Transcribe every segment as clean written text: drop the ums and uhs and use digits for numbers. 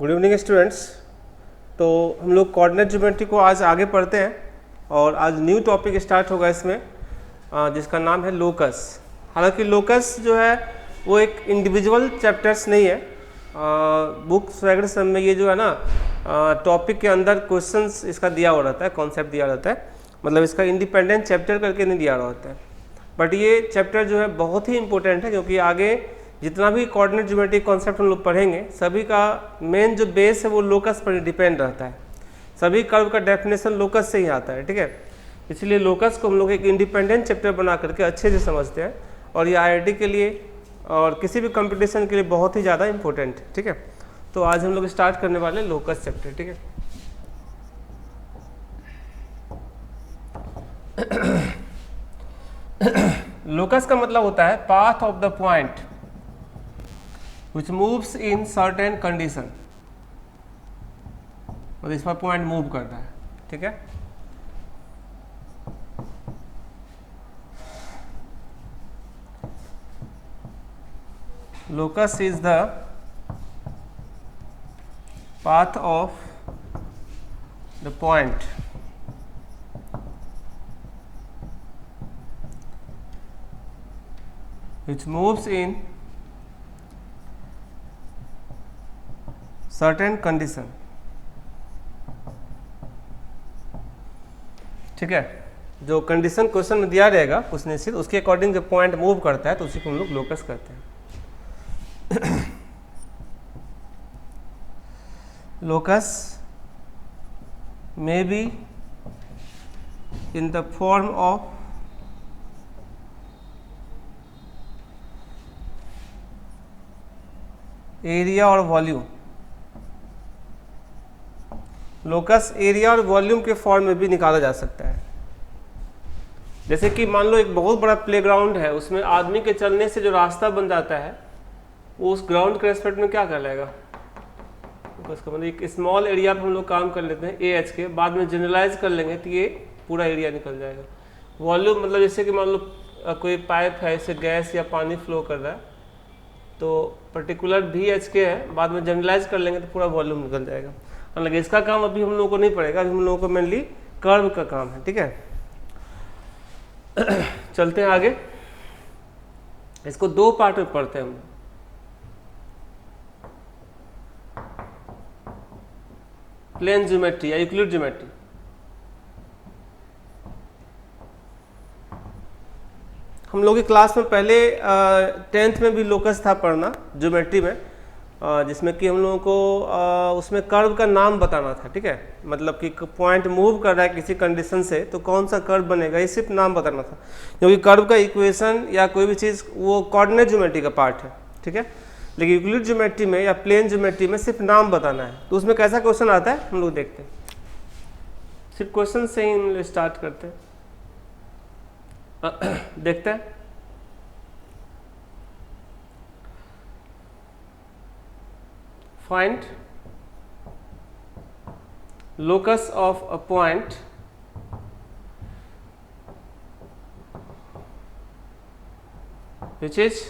Good evening students. तो हम लोग कोऑर्डिनेट ज्योमेट्री को आज आगे पढ़ते हैं और आज न्यू टॉपिक स्टार्ट होगा इसमें जिसका नाम है लोकस। हालांकि लोकस जो है वो एक इंडिविजुअल चैप्टर्स नहीं है, बुक्स वगैरह सब में ये जो है ना टॉपिक के अंदर क्वेश्चंस इसका दिया हुआ रहता है, कॉन्सेप्ट दिया रहता है, मतलब इसका इंडिपेंडेंट चैप्टर करके नहीं दिया रहता है। बट ये चैप्टर जो है बहुत ही इंपॉर्टेंट है क्योंकि आगे जितना भी कोऑर्डिनेट ज्योमेट्री कॉन्सेप्ट हम लोग पढ़ेंगे सभी का मेन जो बेस है वो लोकस पर डिपेंड रहता है। सभी कर्व का डेफिनेशन लोकस से ही आता है, ठीक है। इसलिए लोकस को हम लोग एक इंडिपेंडेंट चैप्टर बना करके अच्छे से समझते हैं और ये आईआईटी के लिए और किसी भी कंपटीशन के लिए बहुत ही ज़्यादा इंपॉर्टेंट है, ठीक है। तो आज हम लोग स्टार्ट करने वाले लोकस चैप्टर, ठीक है। लोकस का मतलब होता है path of the point which moves in certain condition, मतलब इस पर पॉइंट मूव कर रहा है, ठीक है। Locus is the path of the point which moves in certain condition, ठीक है। जो कंडीशन क्वेश्चन में दिया रहेगा कुछ निश्चित, उसके अकॉर्डिंग जो पॉइंट मूव करता है तो उसी को हम लोग लोकस कहते हैं। Locus may be in the form of area और वॉल्यूम। लोकस एरिया और वॉल्यूम के फॉर्म में भी निकाला जा सकता है। जैसे कि मान लो एक बहुत बड़ा प्लेग्राउंड है, उसमें आदमी के चलने से जो रास्ता बन जाता है वो उस ग्राउंड के रेस्पेक्ट में क्या कहलाएगा, उसका मतलब एक स्मॉल एरिया पे हम लोग काम कर लेते हैं ए एच के, बाद में जनरलाइज कर लेंगे तो ये पूरा एरिया निकल जाएगा। वॉल्यूम मतलब जैसे कि मान लो कोई पाइप है, इससे गैस या पानी फ्लो कर रहा है तो पर्टिकुलर भी एच के है, बाद में जनरलाइज कर लेंगे तो पूरा वॉल्यूम निकल जाएगा। हालांकि इसका काम अभी हम लोगों को नहीं पड़ेगा, अभी हम लोगों को मेनली कर्व का काम है, ठीक है। चलते हैं आगे, इसको दो पार्ट में पढ़ते हैं हम। प्लेन ज्योमेट्री या यूक्लिड ज्योमेट्री। हम लोग की क्लास में पहले 10th में भी लोकस था पढ़ना ज्योमेट्री में, जिसमें कि हम लोगों को उसमें कर्व का नाम बताना था, ठीक है। मतलब कि पॉइंट मूव कर रहा है किसी कंडीशन से तो कौन सा कर्व बनेगा ये सिर्फ नाम बताना था, क्योंकि कर्व का इक्वेशन या कोई भी चीज़ वो कोऑर्डिनेट ज्योमेट्री का पार्ट है, ठीक है। लेकिन यूक्लिड ज्योमेट्री में या प्लेन ज्योमेट्री में सिर्फ नाम बताना है। तो उसमें कैसा क्वेश्चन आता है हम लोग देखते हैं। सिर्फ क्वेश्चन से ही हम लोग स्टार्ट करते हैं, देखते हैं। Find locus of a point which is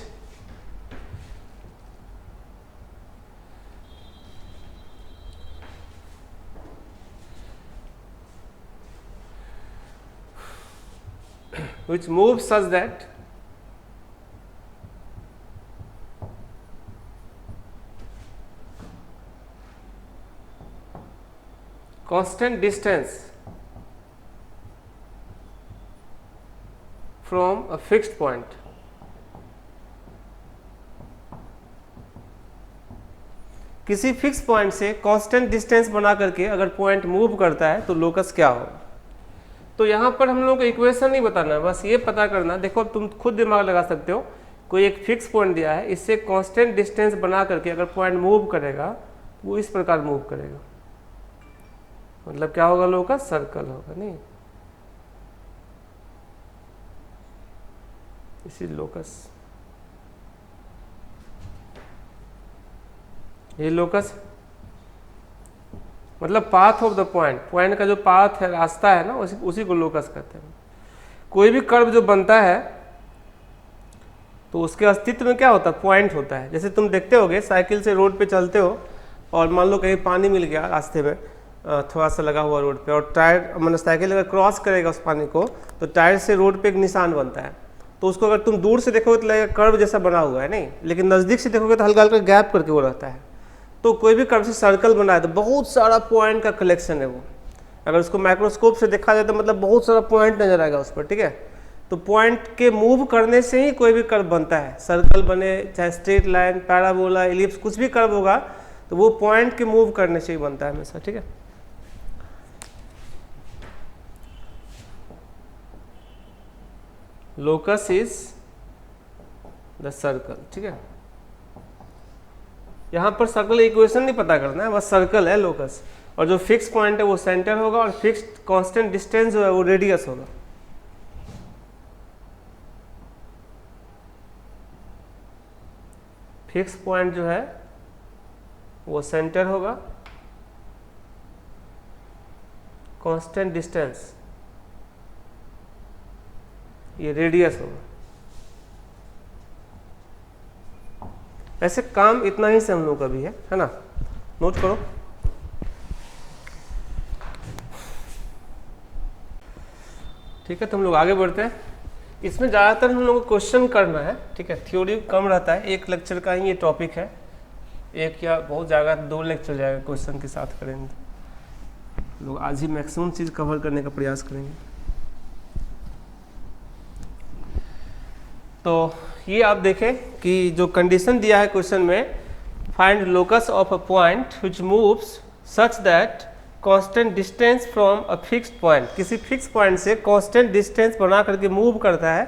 which moves such that constant distance from a fixed point, किसी फिक्स पॉइंट से कांस्टेंट डिस्टेंस बना करके अगर पॉइंट मूव करता है तो लोकस क्या होगा। तो यहाँ पर हम लोगों को इक्वेशन नहीं बताना है, बस ये पता करना। देखो तुम खुद दिमाग लगा सकते हो, कोई एक फिक्स पॉइंट दिया है, इससे कांस्टेंट डिस्टेंस बना करके अगर पॉइंट मूव करेगा वो इस प्रकार मूव करेगा, मतलब क्या होगा, लोकस सर्कल होगा, नहीं इसी लोकस, ये लोकस मतलब path of the point, point का जो पाथ है, रास्ता है ना, उसी को लोकस कहते हैं। कोई भी कर्व जो बनता है तो उसके अस्तित्व में क्या होता है, पॉइंट होता है। जैसे तुम देखते होगे साइकिल से रोड पे चलते हो और मान लो कहीं पानी मिल गया रास्ते में थोड़ा सा लगा हुआ रोड पे, और टायर मतलब साइकिल अगर क्रॉस करेगा उस पानी को तो टायर से रोड पे एक निशान बनता है, तो उसको अगर तुम दूर से देखोगे तो लगेगा कर्व जैसा बना हुआ है, नहीं, लेकिन नज़दीक से देखोगे तो हल्का हल्का गैप करके वो रहता है। तो कोई भी कर्व से सर्कल बना है तो बहुत सारा पॉइंट का कलेक्शन है वो, अगर उसको माइक्रोस्कोप से देखा जाए तो मतलब बहुत सारा पॉइंट नजर आएगा उस पर, ठीक है। तो पॉइंट के मूव करने से ही कोई भी कर्व बनता है, सर्कल बने चाहे स्ट्रेट लाइन, पैराबोला, एलिप्स, कुछ भी कर्व होगा तो वो पॉइंट के मूव करने से ही बनता है हमेशा, ठीक है। लोकस इज द सर्कल, ठीक है। यहां पर सर्कल इक्वेशन नहीं पता करना है, बस सर्कल है लोकस, और जो फिक्स पॉइंट है वो सेंटर होगा और फिक्स्ड कांस्टेंट डिस्टेंस जो है वो रेडियस होगा। फिक्स पॉइंट जो है वो सेंटर होगा, कांस्टेंट डिस्टेंस ये रेडियस होगा। ऐसे काम इतना ही से हम लोग का भी है ना, नोट करो। ठीक है, तो हम लोग आगे बढ़ते हैं। इसमें ज़्यादातर हम लोग को क्वेश्चन करना है, ठीक है, थ्योरी कम रहता है। एक लेक्चर का ही ये टॉपिक है, एक या बहुत ज़्यादा 2 लेक्चर जाएगा क्वेश्चन के साथ करेंगे। लोग आज ही मैक्सिमम चीज़ कवर करने का प्रयास करेंगे। तो ये आप देखें कि जो कंडीशन दिया है क्वेश्चन में, find locus of a point which moves such that constant distance from a fixed point, किसी फिक्स पॉइंट से कांस्टेंट डिस्टेंस बना करके मूव करता है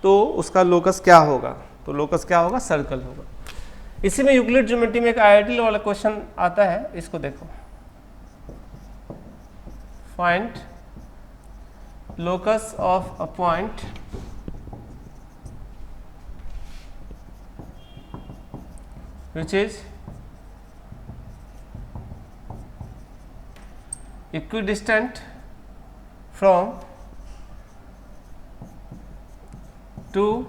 तो उसका लोकस क्या होगा? तो लोकस क्या होगा? सर्कल होगा। इसी में यूक्लिड ज्योमेट्री में एक आईआईटी वाला क्वेश्चन आता है, इसको देखो। Find locus of a point which is equidistant from two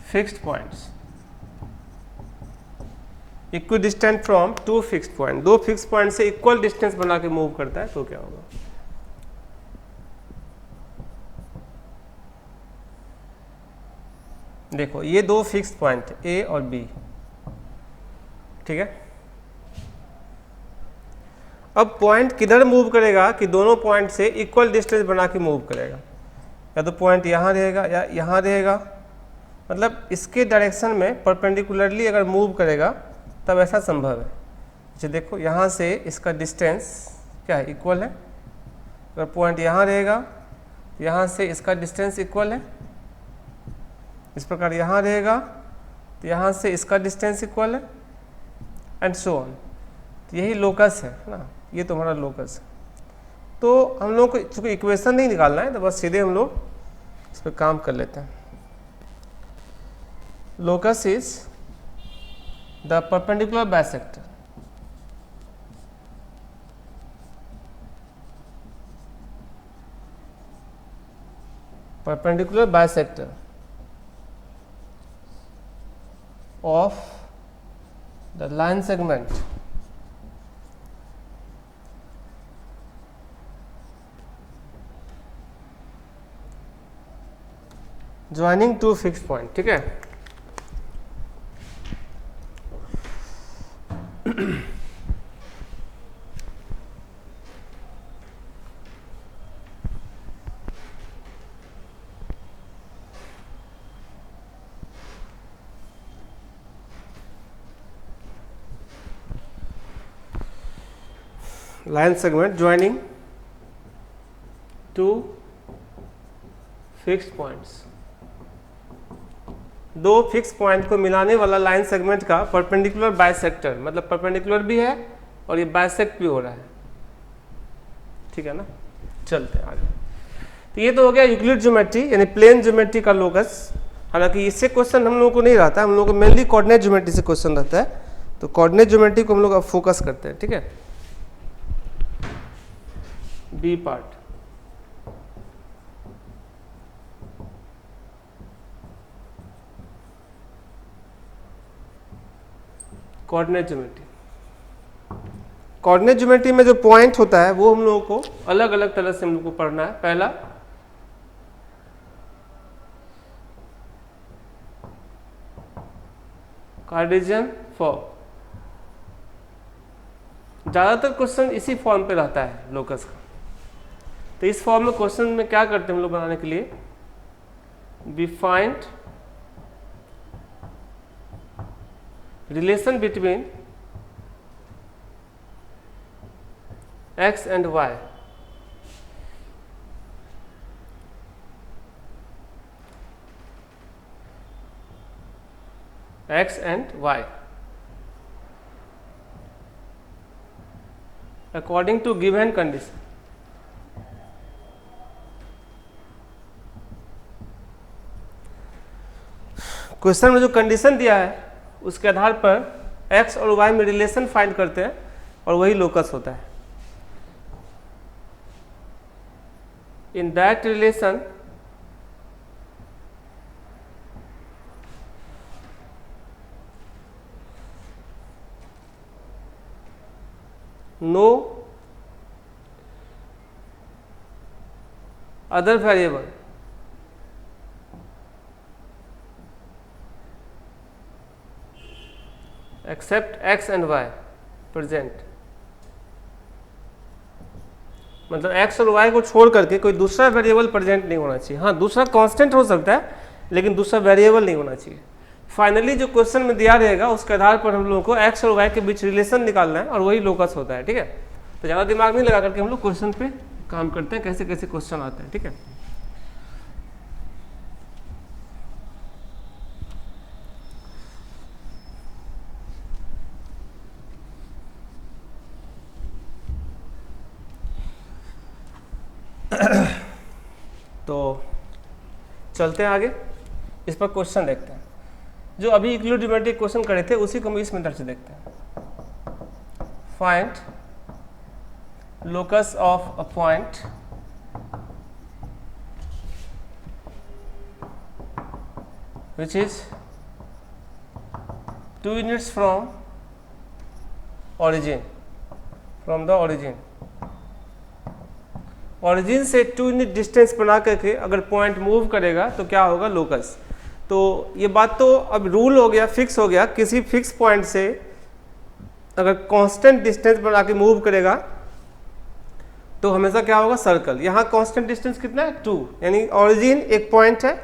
fixed points, equidistant from two fixed point, 2 fix point से इक्वल डिस्टेंस बना के मूव करता है तो क्या होगा? देखो ये 2 फिक्स पॉइंट ए और बी, ठीक है। अब पॉइंट किधर मूव करेगा कि दोनों पॉइंट से इक्वल डिस्टेंस बना के मूव करेगा, या तो पॉइंट यहाँ रहेगा या यहाँ रहेगा, मतलब इसके डायरेक्शन में परपेंडिकुलरली अगर मूव करेगा तब ऐसा संभव है। जैसे देखो यहाँ से इसका डिस्टेंस क्या है? इक्वल है। अगर पॉइंट यहाँ रहेगा यहाँ से इसका डिस्टेंस इक्वल है, इस प्रकार यहाँ रहेगा तो यहाँ से इसका डिस्टेंस इक्वल है, एंड सो ऑन। तो यही लोकस है ना, ये तुम्हारा लोकस है। तो हम लोग को चूँकि इक्वेशन नहीं निकालना है तो बस सीधे हम लोग इस पर काम कर लेते हैं। Locus is the perpendicular bisector of the line segment joining two fixed point, ठीक है। Line segment joining two fixed points, 2 fix point को मिलाने वाला लाइन सेगमेंट का परपेंडिकुलर बाइसेक्टर, मतलब परपेंडिकुलर भी है और ये बाइसेक्ट भी हो रहा है, ठीक है ना। चलते हैं आगे। तो ये तो हो गया यूक्लिड ज्योमेट्री यानी प्लेन ज्योमेट्री का लोकस। हालांकि इससे क्वेश्चन हम लोगों को नहीं रहता है, हम लोगों को मेनली कोऑर्डिनेट ज्योमेट्री से क्वेश्चन रहता है। तो कोऑर्डिनेट ज्योमेट्री को हम लोग अब फोकस करते हैं, ठीक है। B part, coordinate geometry. Coordinate geometry में जो पॉइंट होता है वो हम लोगों को अलग अलग तरह से हम लोग को पढ़ना है। पहला कार्टेशियन फॉर्म, ज़्यादातर क्वेश्चन इसी फॉर्म पे रहता है लोकस का। तो इस फॉर्म में क्वेश्चन में क्या करते हैं हम लोग बनाने के लिए, we find relation between x and y, x and y according to given condition। Question में जो कंडीशन दिया है उसके आधार पर x और y में रिलेशन फाइंड करते हैं और वही लोकस होता है। In that relation no other variable except x and y present। मतलब x और y को छोड़ करके कोई दूसरा वेरिएबल प्रेजेंट नहीं होना चाहिए। हाँ, दूसरा कांस्टेंट हो सकता है लेकिन दूसरा वेरिएबल नहीं होना चाहिए। फाइनली जो क्वेश्चन में दिया रहेगा उसके आधार पर हम लोगों को x और y के बीच रिलेशन निकालना है और वही लोकस होता है। ठीक है, तो ज़्यादा दिमाग नहीं लगा करके हम लोग क्वेश्चन पे काम करते हैं, कैसे कैसे क्वेश्चन आते हैं। ठीक है, तो चलते हैं आगे, इस पर क्वेश्चन देखते हैं। जो अभी इक्विलिब्रियमेट्रिक क्वेश्चन करे थे उसी को हम इस मेथड से देखते हैं। Find locus of a point which is 2 units from origin, from the origin। Origin से 2 यूनिट डिस्टेंस बना करके अगर पॉइंट मूव करेगा तो क्या होगा, लोकस। तो ये बात तो अब रूल हो गया, फिक्स हो गया, किसी फिक्स पॉइंट से अगर कांस्टेंट डिस्टेंस बना के मूव करेगा तो हमेशा क्या होगा, सर्कल। यहाँ कांस्टेंट डिस्टेंस कितना है, 2, यानी ऑरिजिन एक पॉइंट है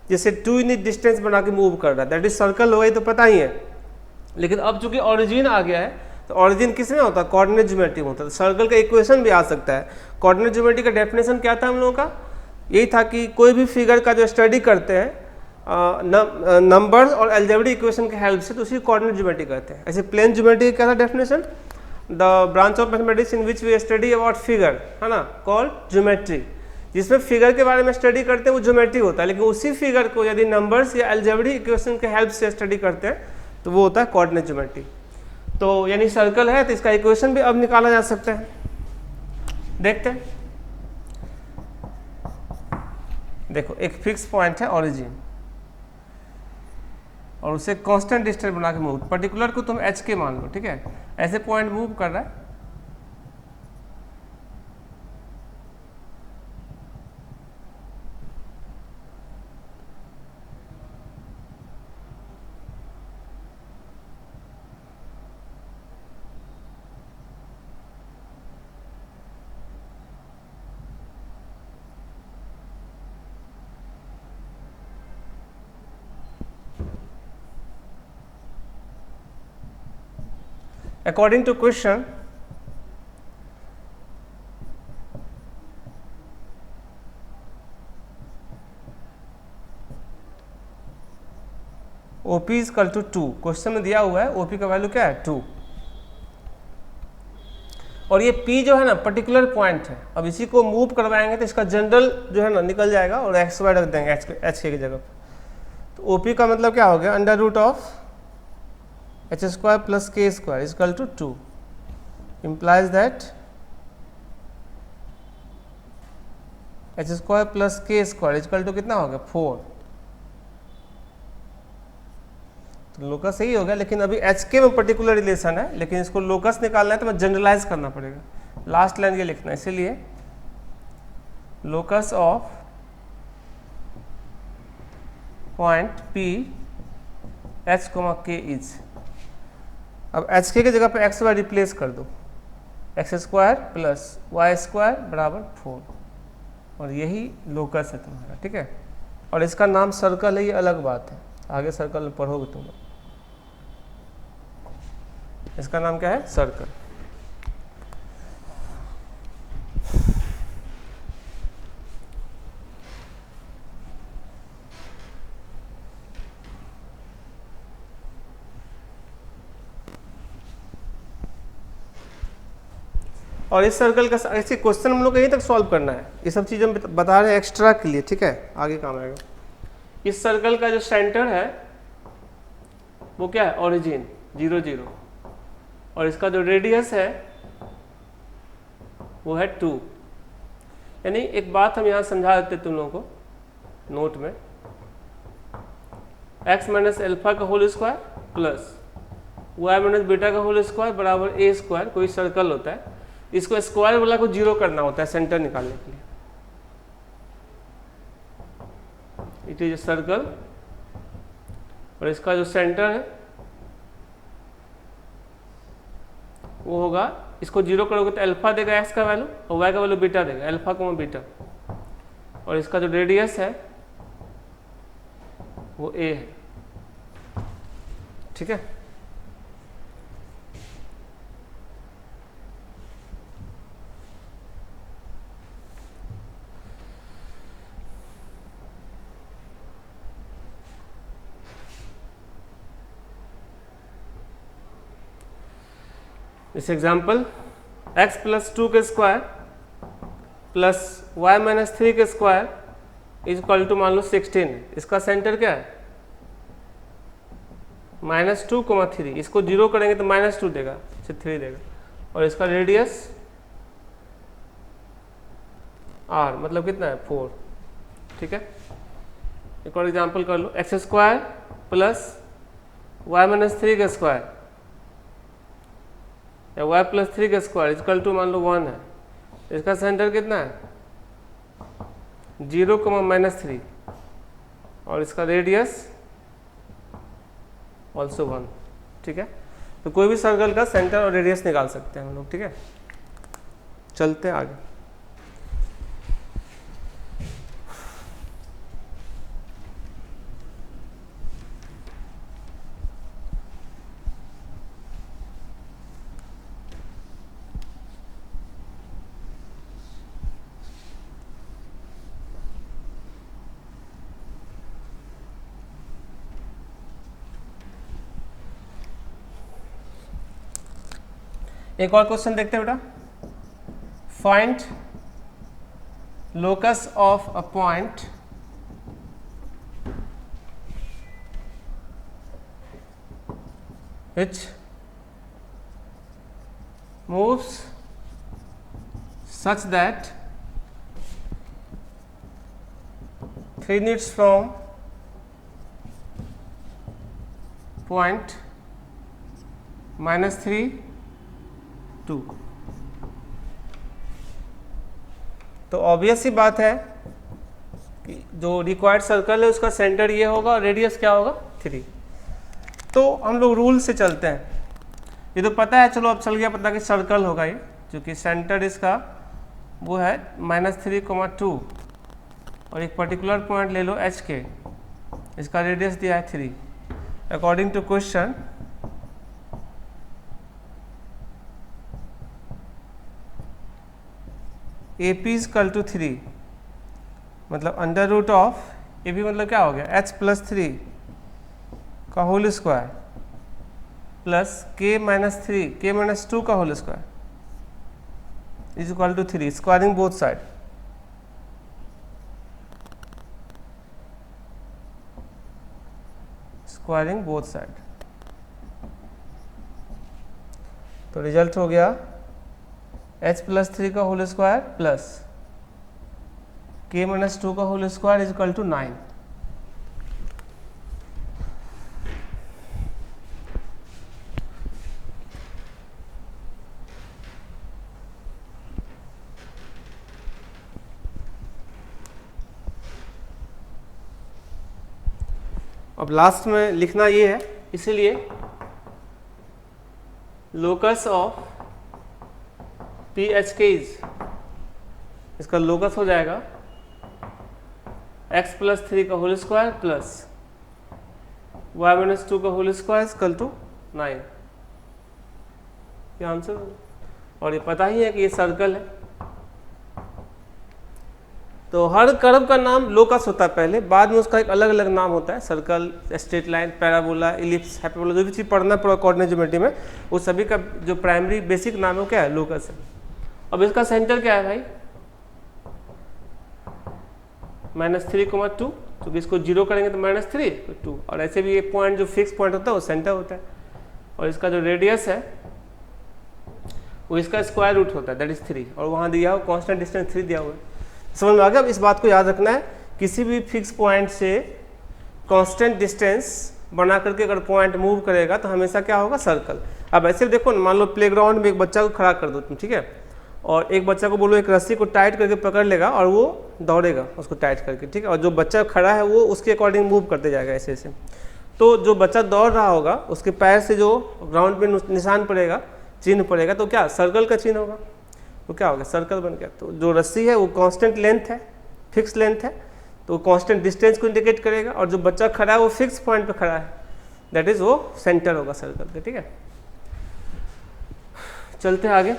जिसे 2 यूनिट डिस्टेंस बना के मूव कर रहा है, दैट इज सर्कल होगा, ये तो पता ही है। लेकिन अब चूंकि ऑरिजिन आ गया है तो ऑरिजिन किस में होता है, कोऑर्डिनेट ज्योमेट्री में होता है। तो सर्कल का इक्वेशन भी आ सकता है। कोऑर्डिनेट ज्योमेट्री का डेफिनेशन क्या था हम लोगों का, यही था कि कोई भी फिगर का जो स्टडी करते हैं नंबर्स और अलजेब्रिक इक्वेशन के हेल्प से, तो उसी कोऑर्डिनेट ज्योमेट्री कहते हैं। ऐसे प्लेन ज्योमेट्री का क्या था definition, the branch of mathematics in which we study about figure, है ना, कॉल्ड ज्योमेट्री। जिसमें फिगर के बारे में स्टडी करते हैं वो ज्योमेट्री होता है, लेकिन उसी फिगर को यदि नंबर्स या अलजेब्रिक इक्वेशन के हेल्प से स्टडी करते हैं तो वो होता है कोऑर्डिनेट ज्योमेट्री। तो यानी सर्कल है तो इसका इक्वेशन भी अब निकाला जा सकता है। देखते हैं, देखो एक फिक्स पॉइंट है ऑरिजिन और उसे कांस्टेंट डिस्टेंस बना के मूव, पर्टिकुलर को तुम एच के मान लो, ठीक है, ऐसे पॉइंट मूव कर रहा है। According to question, OP is equal to 2। Question में दिया हुआ है OP का वैल्यू क्या है, 2। और ये P जो है ना पर्टिकुलर पॉइंट है। अब इसी को मूव करवाएंगे तो इसका जनरल जो है ना निकल जाएगा और एक्स वाई रख देंगे एच के जगह पर। तो OP का मतलब क्या हो गया, under root of h square plus k square is equal to 2, implies that h square plus k square is equal to कितना हो गया, 4। तो लोकस यही हो गया, लेकिन अभी एच के में पर्टिकुलर रिलेशन है, लेकिन इसको लोकस निकालना है तो मैं जनरलाइज करना पड़ेगा। लास्ट लाइन ये लिखना है, इसीलिए locus of point P H के इज। अब एच के जगह पे एक्स वाई रिप्लेस कर दो, X square plus Y square बराबर 4, और यही लोकस है तुम्हारा, ठीक है। और इसका नाम सर्कल है, ये अलग बात है, आगे सर्कल में पढ़ोगे तुम। इसका नाम क्या है? सर्कल। और इस सर्कल का ऐसे क्वेश्चन हम लोग को यहीं तक सॉल्व करना है, ये सब चीज़ हम बता रहे हैं एक्स्ट्रा के लिए, ठीक है, आगे काम आएगा। इस सर्कल का जो सेंटर है वो क्या है? ओरिजिन 0 0, और इसका जो रेडियस है वो है 2। यानी एक बात हम यहाँ समझा देते तुम लोगों को नोट में, x माइनस एल्फा का whole square plus y minus beta का होल स्क्वायर बराबर a स्क्वायर। कोई सर्कल होता है, इसको स्क्वायर वाला को 0 करना होता है सेंटर निकालने के लिए। इट इज ए सर्कल, और इसका जो सेंटर है वो होगा, इसको 0 करोगे तो अल्फा देगा x का वैल्यू, और y का वैल्यू बीटा देगा, अल्फा को बीटा। और इसका जो रेडियस है वो a है, ठीक है। इस एग्जाम्पल x प्लस 2 के स्क्वायर प्लस y माइनस 3 के स्क्वायर इज इक्वल टू मान लो 16। इसका सेंटर क्या है? -2, 3। इसको 0 करेंगे तो -2 देगा, 3 देगा। और इसका रेडियस r मतलब कितना है? 4, ठीक है। एक और एग्जाम्पल कर लो, x square plus y minus 3 का स्क्वायर या y प्लस 3 का स्क्वायर इक्वल टू मान लो 1 है। इसका सेंटर कितना है? 0, -3, और इसका रेडियस ऑल्सो 1, ठीक है। तो कोई भी सर्कल का सेंटर और रेडियस निकाल सकते हैं हम लोग, ठीक है। चलते हैं आगे। एक और क्वेश्चन देखते हैं बेटा। Find locus of a point which moves such that 3 units from point -3 2। तो ऑब्वियस सी बात है कि जो रिक्वायर्ड सर्कल है उसका सेंटर ये होगा और रेडियस क्या होगा? 3। तो हम लोग रूल से चलते हैं, ये तो पता है, चलो अब चल गया पता कि सर्कल होगा ये, क्योंकि सेंटर इसका वो है -3, 2, और एक पर्टिकुलर पॉइंट ले लो एच के, इसका रेडियस दिया है 3। According to question AP equal to 3, मतलब अंडर रूट ऑफ AP मतलब क्या हो गया? h प्लस 3 का whole square plus k minus 3 k minus 2 का whole square is equal to 3, squaring both side. Squaring both side, तो रिजल्ट हो गया h प्लस 3 का whole square plus k minus 2 का whole square is equal to 9। अब last में लिखना ये है, इसीलिए लोकस ऑफ पी एच के इज, इसका लोकस हो जाएगा x प्लस 3 का whole square plus y minus 2 का होल स्क्वायर इक्वल टू 9। ये आंसर, और ये पता ही है कि ये सर्कल है। तो हर कर्व का नाम लोकस होता है पहले, बाद में उसका एक अलग अलग नाम होता है, circle, straight line, parabola, ellipse, hyperbola, जो भी चीज़ पढ़ना पड़ा कोऑर्डिनेट ज्योमेट्री में, वो सभी का जो प्राइमरी बेसिक नाम है वो क्या है, लोकस है। अब इसका सेंटर क्या है भाई, -3,2, क्योंकि इसको 0 करेंगे तो -3 तो 2, और ऐसे भी ये पॉइंट जो फिक्स पॉइंट होता है वो सेंटर होता है, और इसका जो रेडियस है वो इसका स्क्वायर रूट होता है, दैट इज 3, और वहाँ दिया हो कांस्टेंट डिस्टेंस 3 दिया हुआ है। समझ में आ गया। अब इस बात को याद रखना है, किसी भी फिक्स पॉइंट से कांस्टेंट डिस्टेंस बना करके अगर पॉइंट मूव करेगा तो हमेशा क्या होगा, सर्कल। अब ऐसे देखो ना, मान लो प्लेग्राउंड में एक बच्चा को खड़ा कर दो तुम, ठीक है, और एक बच्चा को बोलो एक रस्सी को टाइट करके पकड़ लेगा और वो दौड़ेगा उसको टाइट करके, ठीक है, और जो बच्चा खड़ा है वो उसके अकॉर्डिंग मूव करते जाएगा ऐसे ऐसे। तो जो बच्चा दौड़ रहा होगा उसके पैर से जो ग्राउंड पे निशान पड़ेगा, चिन्ह पड़ेगा, तो क्या सर्कल का चिन्ह होगा, तो क्या होगा, सर्कल बन गया। तो जो रस्सी है वो कांस्टेंट लेंथ है, फिक्स लेंथ है, तो कांस्टेंट डिस्टेंस को इंडिकेट करेगा, और जो बच्चा खड़ा है वो फिक्स पॉइंट पे खड़ा है, दैट इज वो सेंटर होगा सर्कल का, ठीक है। चलते हैं आगे।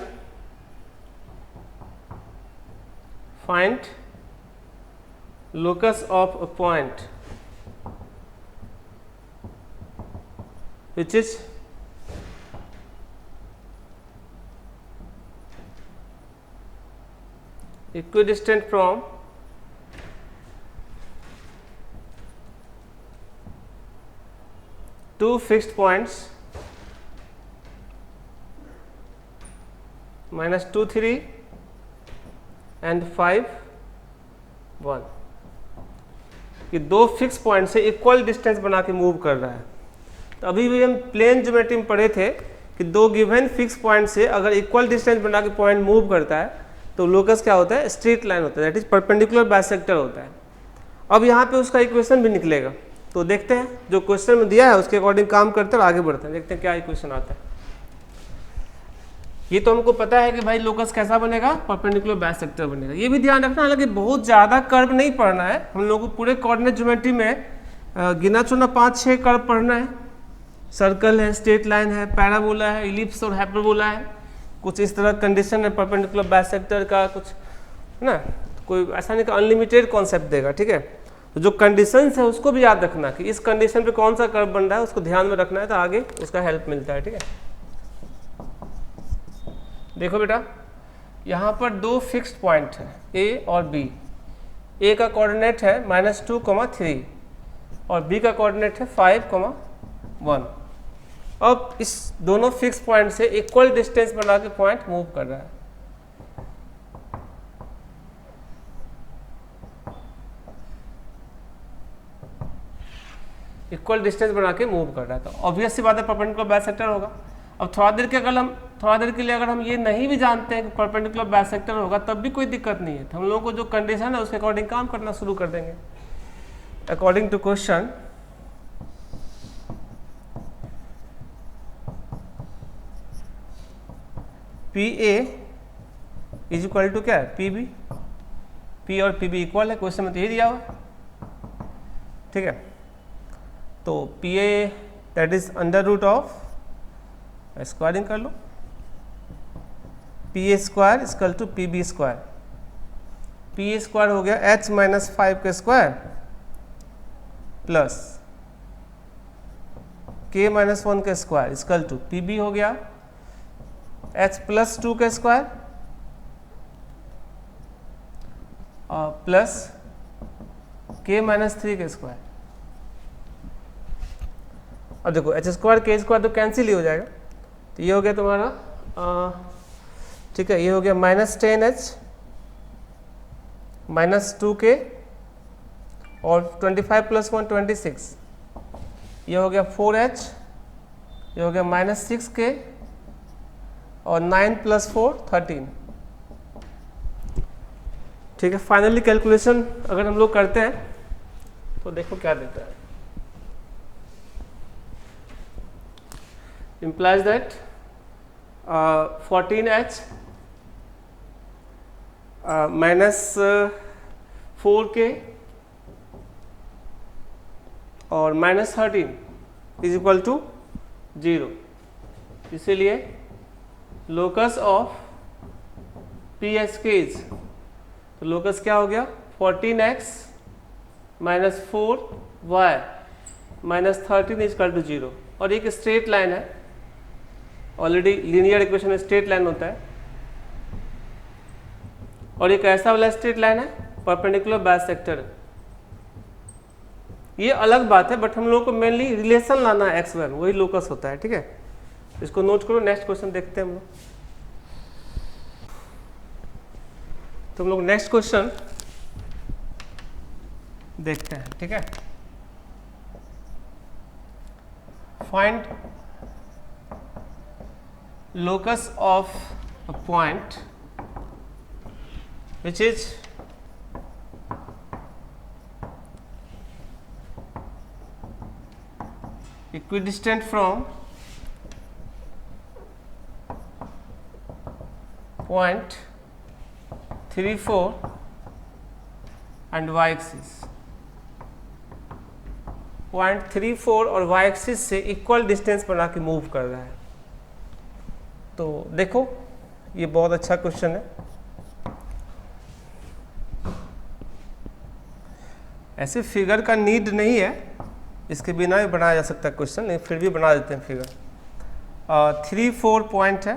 Find locus of a point which is equidistant from two fixed points -2, 3 and 5, 1। ये दो फिक्स पॉइंट से इक्वल डिस्टेंस बना के मूव कर रहा है। तो अभी भी हम प्लेन ज्योमेट्री में पढ़े थे कि दो गिवन फिक्स पॉइंट से अगर इक्वल डिस्टेंस बना के पॉइंट मूव करता है तो लोकस क्या होता है, स्ट्रेट लाइन होता है, दैट इज परपेंडिकुलर बाइसेक्टर होता है। अब यहाँ पे उसका इक्वेशन भी निकलेगा, तो देखते हैं जो क्वेश्चन में दिया है उसके अकॉर्डिंग काम करते हैं और आगे बढ़ते हैं, देखते हैं क्या इक्वेशन आता है। ये तो हमको पता है कि भाई लोकस कैसा बनेगा, परपेंडिकुलर बाइसेक्टर बनेगा। ये भी ध्यान रखना, हालांकि बहुत ज़्यादा कर्व नहीं पढ़ना है, हम लोगों को पूरे कोऑर्डिनेट ज्योमेट्री में गिना चुना 5-6 कर्व पढ़ना है। सर्कल है, स्ट्रेट लाइन है, पैराबोला है, इलिप्स और हाइपरबोला है, कुछ इस तरह कंडीशन है परपेंडिकुलर बाइसेक्टर का, कुछ है ना, कोई ऐसा नहीं कि अनलिमिटेड कॉन्सेप्ट देगा, ठीक है। तो जो कंडीशंस है उसको भी याद रखना कि इस कंडीशन पे कौन सा कर्व बन रहा है, उसको ध्यान में रखना है, तो आगे उसका हेल्प मिलता है, ठीक है। देखो बेटा, यहाँ पर दो फिक्स्ड पॉइंट है ए और बी। ए का कोऑर्डिनेट है -2, 3 और बी का कोऑर्डिनेट है 5, 1। अब इस दोनों फिक्स पॉइंट से इक्वल डिस्टेंस बना के पॉइंट मूव कर रहा है। इक्वल डिस्टेंस बना के मूव कर रहा है, तो ऑब्वियस सी बात है परपेंडिकुलर बाइसेक्टर होगा। अब थोड़ा देर के लिए अगर हम ये नहीं भी जानते हैं कि परपेंडिकुलर बाइसेक्टर होगा तब भी कोई दिक्कत नहीं है, तो हम लोगों को जो कंडीशन है उसके अकॉर्डिंग काम करना शुरू कर देंगे। According to question, P A is equal to क्या है, पी बी। पी और पी बी इक्वल है, क्वेश्चन में तो यही दिया हुआ है, ठीक है। तो P A that is under root of, squaring कर लो, P A square equal to P B square. P A square हो गया h - 5 का स्क्वायर प्लस k - 1 का square equal to P B हो गया h + 2 का स्क्वायर प्लस k - 3 का स्क्वायर। अब देखो h स्क्वायर k स्क्वायर तो कैंसिल ही हो जाएगा, तो ये हो गया तुम्हारा, ठीक है, ये हो गया -10h -2k और 25 + 1 26, ये हो गया 4h, ये हो गया -6k और 9 + 4 13, ठीक है। फाइनली कैलकुलेशन अगर हम लोग करते हैं तो देखो क्या देता है, implies that 14h minus 4k और माइनस 13 इज इक्वल टू 0। इसीलिए locus of P H K is, तो लोकस क्या हो गया 14x minus 4y minus 13 is equal to 0। और एक स्ट्रेट लाइन है, ऑलरेडी लीनियर इक्वेशन में स्ट्रेट लाइन होता है, और एक ऐसा वाला स्ट्रेट लाइन है परपेंडिकुलर बाइसेक्टर। ये अलग बात है, बट हम लोगों को मेनली रिलेशन लाना है x y, वही लोकस होता है। ठीक है, इसको नोट करो। नेक्स्ट क्वेश्चन देखते हैं हम लोग। तो हम लोग नेक्स्ट क्वेश्चन देखते हैं। ठीक है, find locus of a point which is equidistant from point 3, 4 and y axis। Point 3, 4 और y एक्सिस से इक्वल डिस्टेंस बना के मूव कर रहा है। तो देखो, ये बहुत अच्छा क्वेश्चन है। ऐसे फिगर का नीड नहीं है, इसके बिना भी बनाया जा सकता है क्वेश्चन, लेकिन फिर भी बना देते हैं फिगर। 3, 4 पॉइंट है,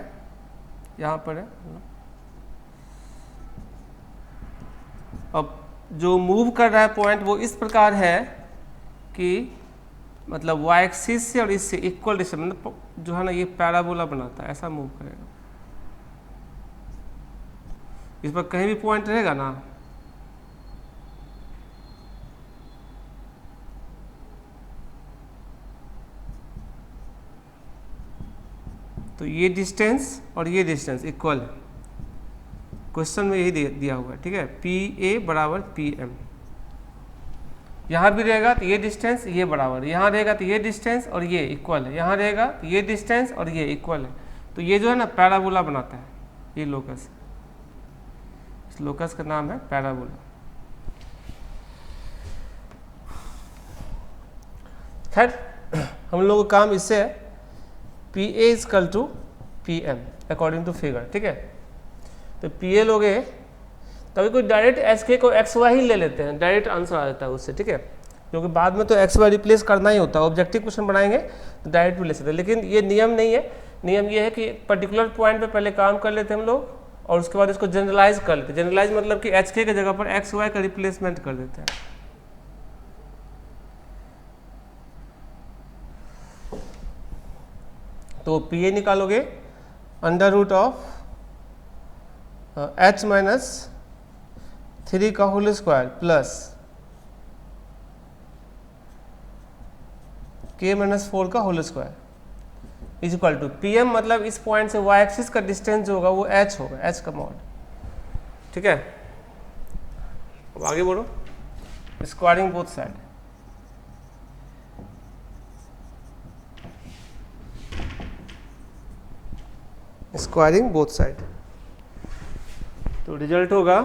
यहाँ पर है। अब जो मूव कर रहा है पॉइंट वो इस प्रकार है कि मतलब y एक्सिस से और इससे इक्वल डिस्टेंस, मतलब जो है ना ये पैराबोला बनाता है, ऐसा मूव करेगा। इस पर कहीं भी पॉइंट रहेगा ना, तो ये डिस्टेंस और ये डिस्टेंस इक्वल है। क्वेश्चन में यही दिया हुआ है। ठीक है, पी ए बराबर पी एम। यहाँ भी रहेगा तो ये डिस्टेंस ये बराबर, यहाँ रहेगा तो ये डिस्टेंस और ये इक्वल है, यहाँ रहेगा तो ये डिस्टेंस और ये इक्वल है। तो ये जो है ना पैराबोला बनाता है, ये लोकस। इस लोकस का नाम है पैराबोला। खैर, हम लोगों का काम इससे है P A is equal to P M according to figure. ठीक है, तो पी ए लोगे, कभी कोई डायरेक्ट एच के को एक्स वाई ही ले लेते हैं, डायरेक्ट आंसर आ जाता है उससे। ठीक है, क्योंकि बाद में तो एक्स वाई रिप्लेस करना ही होता है, ऑब्जेक्टिव क्वेश्चन बनाएंगे तो डायरेक्ट भी ले सकते हैं। लेकिन ये नियम नहीं है। नियम ये है कि पर्टिकुलर पॉइंट पे पहले काम कर लेते हैं हम लोग, और उसके बाद इसको जनरलाइज कर लेते हैं। जनरलाइज मतलब कि एच के जगह पर एक्स वाई का रिप्लेसमेंट कर देते हैं। तो पी ए निकालोगे under root of H minus 3 का whole square plus K minus 4 का whole square is equal to P M, मतलब इस पॉइंट से वाई एक्सिस का डिस्टेंस जो होगा वो एच होगा, एच का मॉड। ठीक है, अब आगे बढ़ो। Squaring both side, squaring both side, तो रिजल्ट होगा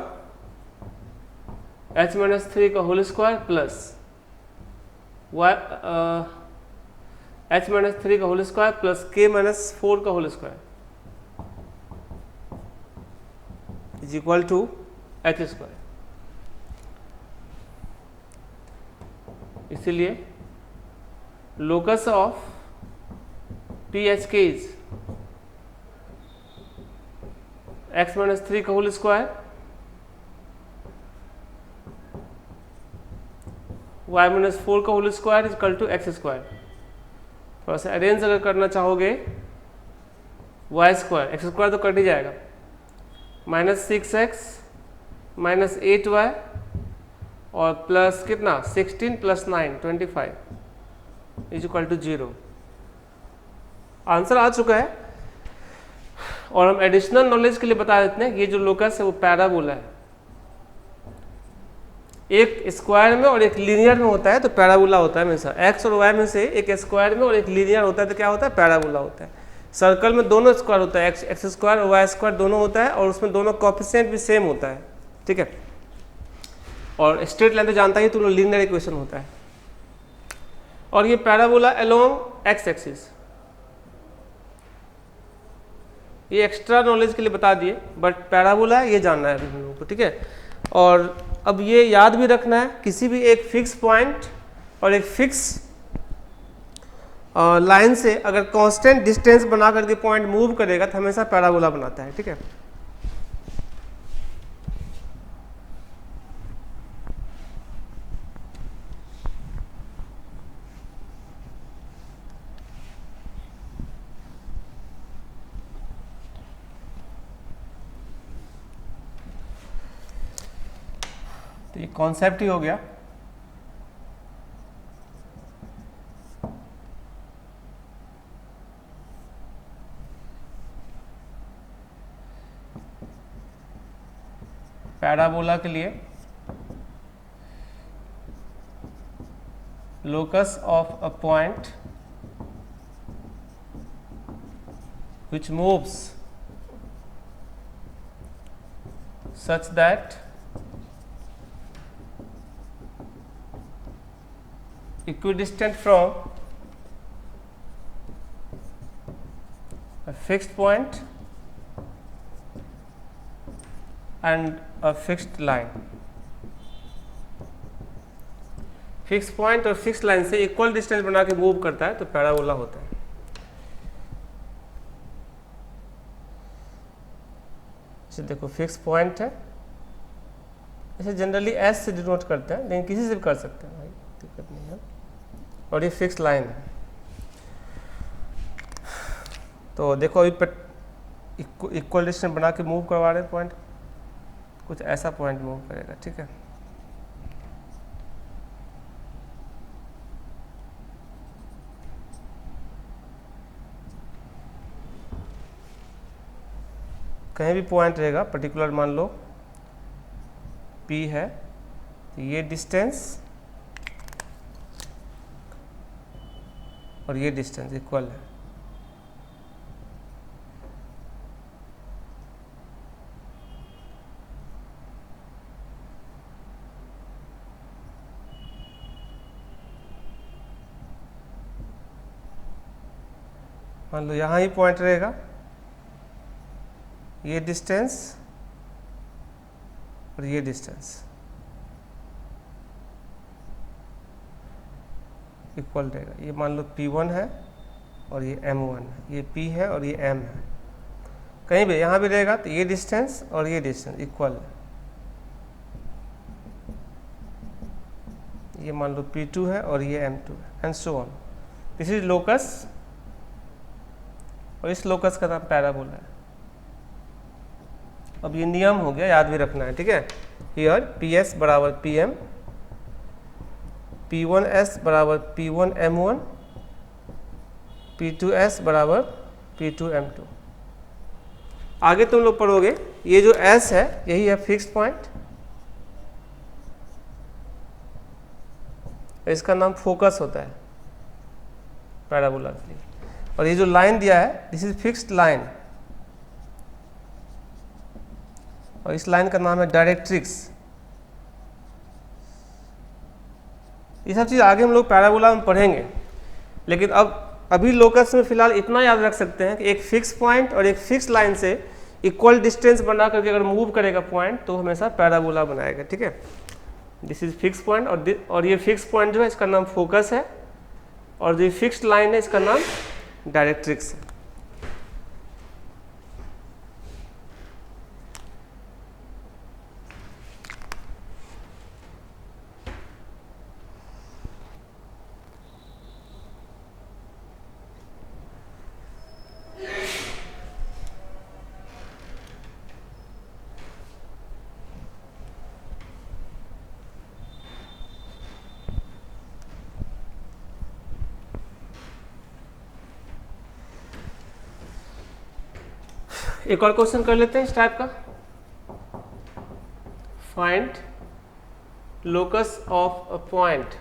एच माइनस 3 का whole square plus H minus 3 का whole square plus K minus 4 का whole square is equal to H square. इसीलिए लोकस ऑफ पी एच के इज एक्स माइनस 3 का whole square Y minus 4 का whole square is equal to X square. थोड़ा सा arrange अगर करना चाहोगे, वाई स्क्वायर एक्स स्क्वायर तो कट ही जाएगा, माइनस 6x माइनस 8y और प्लस कितना 16 plus 9 25 is equal to 0। Answer आ चुका है। और हम एडिशनल नॉलेज के लिए बता देते हैं, ये जो लोकस है वो पैराबोला है। एक स्क्वायर में और एक लीनियर में होता है तो पैराबोला होता है हमेशा। एक्स और वाई में से एक स्क्वायर में और एक लीनियर होता है तो क्या होता है, पैराबोला होता है। सर्कल में दोनों स्क्वायर होता है, एक्स स्क्वायर और वाई स्क्वायर दोनों होता है, और उसमें दोनों कोएफिशिएंट भी सेम होता है, ठीक है। और स्ट्रेट लाइन तो जानता ही, तो लीनियर इक्वेशन होता है। और ये पैराबोला अलोंग एक्स एक्सिस, ये एक्स्ट्रा नॉलेज के लिए बता दिए, बट पैराबोला ये जानना है अभी हम लोगों को, ठीक है। और अब ये याद भी रखना है, किसी भी एक फिक्स पॉइंट और एक फिक्स लाइन से अगर कांस्टेंट डिस्टेंस बना करके पॉइंट मूव करेगा तो हमेशा पैराबोला बनाता है, ठीक है। तो ये कॉन्सेप्ट ही हो गया। पैराबोला के लिए locus of a point which moves such that equidistant from a fixed point and a fixed line। Fix point और फिक्स लाइन से इक्वल डिस्टेंस बना के मूव करता है तो पैराबोला होता है। इसे देखो, फिक्स पॉइंट है, इसे जनरली एस से डिनोट करते हैं, लेकिन किसी से भी कर सकते हैं भाई, दिक्कत नहीं है। और ये फिक्स लाइन है। तो देखो अभी इक्वल डिस्टेंस बना के मूव करवा रहे हैं पॉइंट, कुछ ऐसा पॉइंट मूव करेगा, ठीक है। कहीं भी पॉइंट रहेगा पर्टिकुलर, मान लो P है, तो ये डिस्टेंस और ये डिस्टेंस इक्वल है। मान लो यहाँ ही पॉइंट रहेगा, ये डिस्टेंस और ये डिस्टेंस इक्वल रहेगा। ये मान लो P1 है और ये M1 है, ये P है और ये M है। कहीं भी यहाँ भी रहेगा तो ये डिस्टेंस और ये डिस्टेंस इक्वल है। ये मान लो P2 है और ये M2 है, and so on. This is locus, और इस लोकस का नाम पैराबोला है। अब ये नियम हो गया, याद भी रखना है, ठीक है। हियर PS बराबर PM, P1S बराबर P1 M1, P2S बराबर P2 M2। आगे तुम लोग पढ़ोगे, ये जो S है यही है फिक्स पॉइंट, इसका नाम फोकस होता है पैराबोला के लिए। और ये जो लाइन दिया है दिस इज फिक्स्ड लाइन, और इस लाइन का नाम है डायरेक्ट्रिक्स। ये सब चीज़ आगे हम लोग पैराबोला में पढ़ेंगे, लेकिन अब अभी लोकस में फिलहाल इतना याद रख सकते हैं कि एक फिक्स पॉइंट और एक फिक्स लाइन से इक्वल डिस्टेंस बना करके अगर मूव करेगा पॉइंट तो हमेशा पैराबोला बनाएगा, ठीक है। दिस इज फिक्स पॉइंट, और ये फिक्स पॉइंट जो है इसका नाम फोकस है, और जो फिक्स्ड लाइन है इसका नाम डायरेक्ट्रिक्स है। एक और क्वेश्चन कर लेते हैं इस टाइप का। Find locus of a point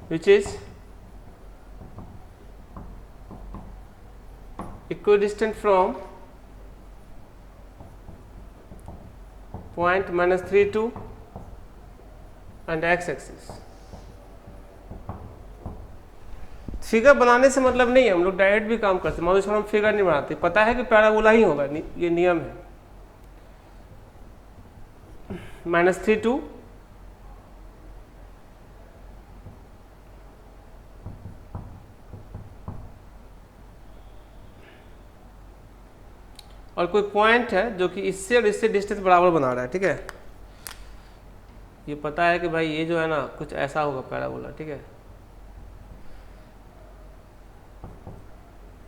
which is equidistant from point -3 to and x axis। Figure बनाने से मतलब नहीं है, हम लोग डायरेक्ट भी काम करते हैं, मान लो हम फिगर नहीं बनाते, पता है कि पैराबोला ही होगा, ये नियम है। -3 to और कोई पॉइंट है जो कि इससे और इससे डिस्टेंस बराबर बना रहा है, ठीक है। ये पता है कि भाई ये जो है ना कुछ ऐसा होगा पैराबोला, ठीक है।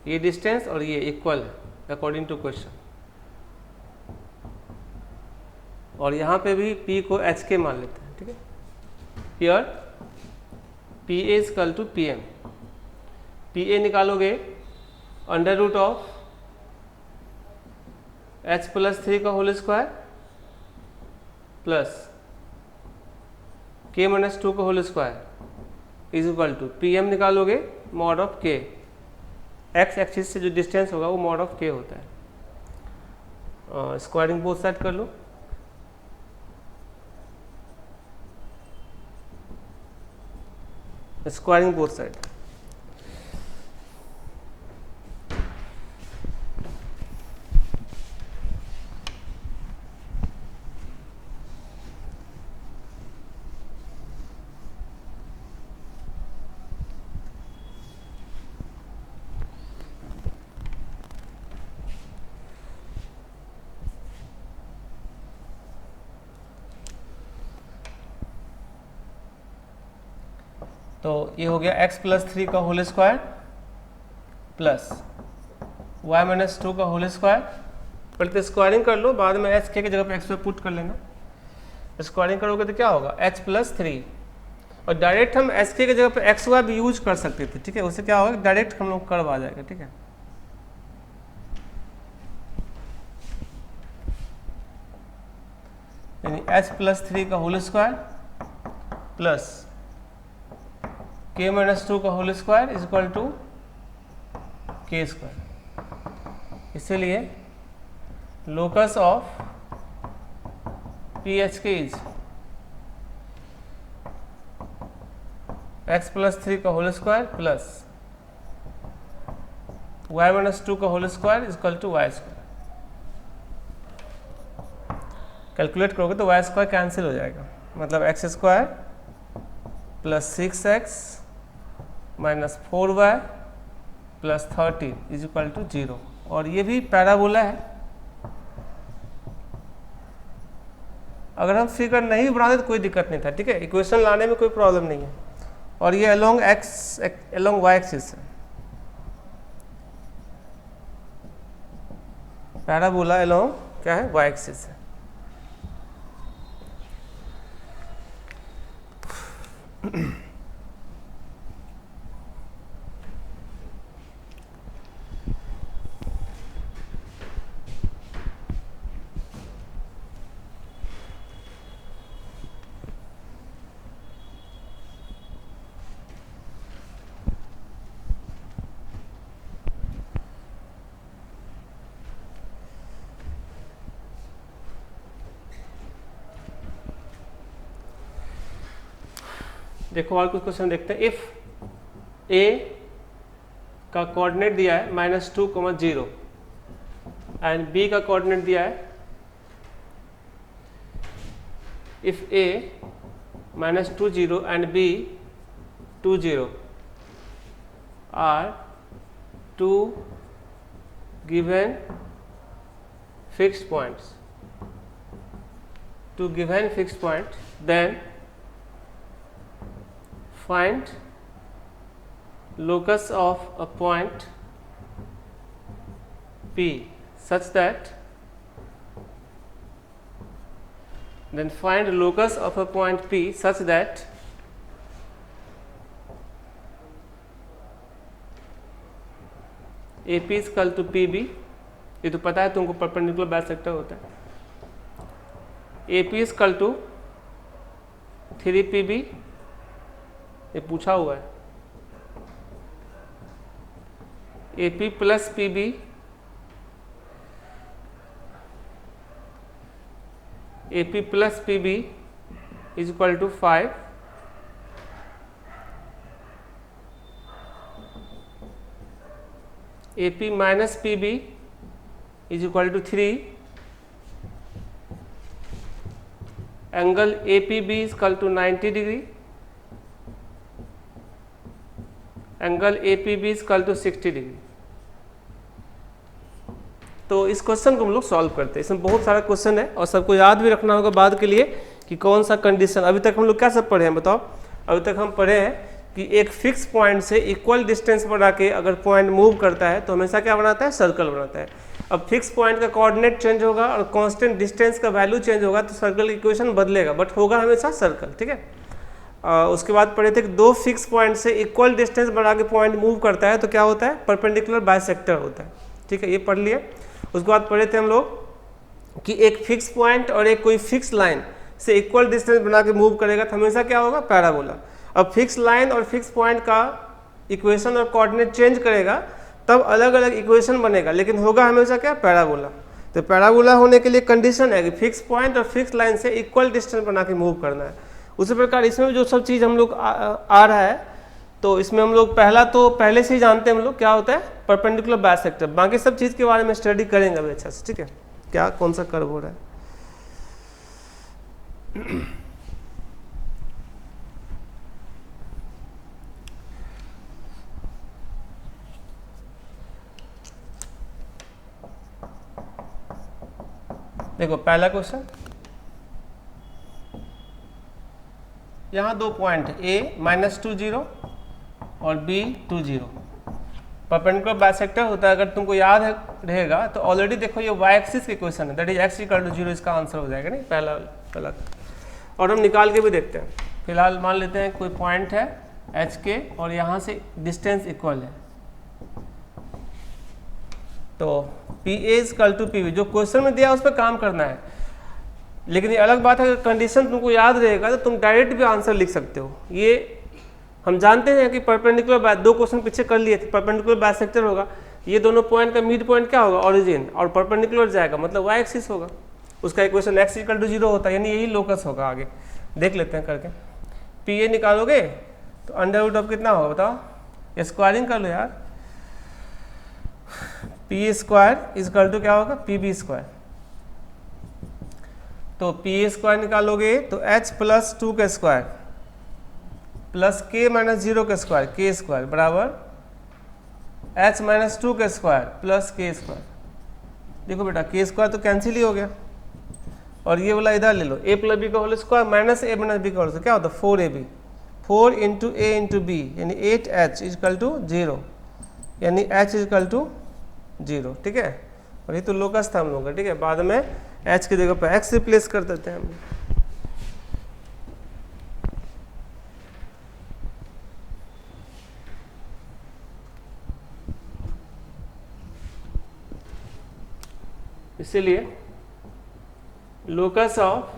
ये डिस्टेंस और ये इक्वल है अकॉर्डिंग टू क्वेश्चन, और यहाँ पे भी P को HK मान लेते हैं, ठीक है। Here PA is equal to PM। PA निकालोगे अंडर रूट ऑफ H+3 का होल स्क्वायर प्लस K-2 का whole square is equal to PM निकालोगे mod of K, X axis से जो डिस्टेंस होगा वो मॉड ऑफ K होता है। स्क्वायरिंग बोथ साइड कर लो, स्क्वायरिंग बोथ साइड। तो ये हो गया x+3 का होल स्क्वायर प्लस y-2 का होल स्क्वायर। पहले स्क्वायरिंग कर लो, बाद में HK की जगह पे x पे पुट कर लेना। स्क्वायरिंग करोगे तो क्या होगा h+3, और डायरेक्ट हम HK की जगह पे XY भी यूज कर सकते थे, ठीक है। उससे क्या होगा डायरेक्ट हम लोग कर्व आ जाएगा, ठीक है। यानी h+3 का होल स्क्वायर प्लस K-2 का whole square is equal to K²। इसीलिए locus of PHK is x+3 का होल स्क्वायर प्लस y-2 का whole square is equal to y²। Calculate करोगे तो y² कैंसिल हो जाएगा, मतलब x² plus 6x minus 4y plus 13 is equal to 0। और ये भी पैराबोला है। अगर हम फिगर नहीं बनाते तो कोई दिक्कत नहीं था, ठीक है, इक्वेशन लाने में कोई प्रॉब्लम नहीं है। और ये अलोंग y एक्सिस है, पैराबोला अलोंग क्या है y एक्सिस है। देखो और कुछ क्वेश्चन देखते हैं। इफ ए का कोऑर्डिनेट दिया है -2, 0 एंड बी का कोऑर्डिनेट दिया है, if A -2, 0 and B 2, 0 are two given fixed points, then find locus of a point P such that AP is equal to PB। ये तो पता है तुमको, परपेंडिकुलर बाइसेक्टर होता है। A P is equal to 3 PB, ये पूछा हुआ है, A P plus P B A P plus P B is equal to 5, A P minus P B is equal to 3, angle A P B is equal to 90 degree, angle A P B is equal to 60 degree. तो इस question को हम लोग solve करते हैं। इसमें बहुत सारा क्वेश्चन है और सबको याद भी रखना होगा बाद के लिए कि कौन सा कंडीशन। अभी तक हम लोग क्या सब पढ़े हैं बताओ? अभी तक हम पढ़े हैं कि एक फिक्स पॉइंट से इक्वल डिस्टेंस बढ़ा के अगर पॉइंट मूव करता है तो हमेशा क्या बनाता है? सर्कल बनाता है। अब फिक्स पॉइंट का कोऑर्डिनेट चेंज होगा और कांस्टेंट डिस्टेंस का वैल्यू चेंज होगा तो सर्कल की इक्वेशन बदलेगा, बट होगा हमेशा सर्कल। ठीक है। उसके बाद पढ़े थे कि दो फिक्स पॉइंट से इक्वल डिस्टेंस बढ़ा के पॉइंट मूव करता है तो क्या होता है? परपेंडिकुलर बाइसेक्टर होता है। ठीक है, ये पढ़ लिए। उसके बाद पढ़े थे हम लोग कि एक फिक्स पॉइंट और एक कोई फिक्स लाइन से इक्वल डिस्टेंस बना के मूव करेगा तो हमेशा क्या होगा? पैराबोला। अब फिक्स लाइन और फिक्स पॉइंट का इक्वेशन और कोऑर्डिनेट चेंज करेगा तब अलग अलग इक्वेशन बनेगा, लेकिन होगा हमेशा क्या? पैराबोला। तो पैराबोला होने के लिए कंडीशन है कि फिक्स पॉइंट और फिक्स लाइन से इक्वल डिस्टेंस बना के मूव करना है। उसी प्रकार इसमें भी जो सब चीज़ हम लोग आ रहा है तो इसमें हम लोग पहले से ही जानते हैं हम लोग क्या होता है? Perpendicular bisector. बाकी सब चीज़ के बारे में स्टडी करेंगे अभी अच्छा से। ठीक है, क्या कौन सा कर्व हो रहा है। देखो पहला क्वेश्चन, यहाँ दो पॉइंट है, A -2 0 और B 2 0। परपेंडिकुलर बाइसेक्टर होता है। अगर तुमको याद रहेगा तो ऑलरेडी देखो ये y एक्सिस की क्वेश्चन है, that is x equal to 0, इसका आंसर हो जाएगा नहीं पहला। और हम निकाल के भी देखते हैं। फिलहाल मान लेते हैं कोई पॉइंट है h के और यहाँ से डिस्टेंस इक्वल है, तो P A equal to P B, जो क्वेश्चन में दिया उस पर काम करना है। लेकिन ये अलग बात है अगर कंडीशन तुमको याद रहेगा तो तुम डायरेक्ट भी आंसर लिख सकते हो। ये हम जानते हैं कि परपेंडिकुलर, दो क्वेश्चन पीछे कर लिए थे, परपेंडिकुलर बाइसेक्टर होगा, ये दोनों पॉइंट का मिड पॉइंट क्या होगा? ओरिजिन, और परपेंडिकुलर जाएगा मतलब y एक्सिस होगा, उसका इक्वेशन x इक्वल टू 0 होता है, यानी यही लोकस होगा। आगे देख लेते हैं करके। पी ए निकालोगे तो अंडर रूट ऑफ कितना होगा बताओ? स्क्वायरिंग कर लो यार। पी स्क्वायर इजकल टू क्या होगा? P B square. तो पी स्क्वायर निकालोगे तो h प्लस 2 का स्क्वायर प्लस k माइनस 0 का स्क्वायर k स्क्वायर बराबर h माइनस 2 का स्क्वायर प्लस k स्क्वायर। देखो बेटा k स्क्वायर तो कैंसिल ही हो गया और ये वाला इधर ले लो, a प्लस बी का whole square minus a minus B का होल स्क्वायर क्या होता है? 4ab, 4 into a into B यानी 8h इजकल टू 0, यानी h इजकल टू 0। ठीक है, और ये तो लोकस था हम लोग का। ठीक है, बाद में h की जगह पर x रिप्लेस कर देते हैं हम। इसीलिए लोकस ऑफ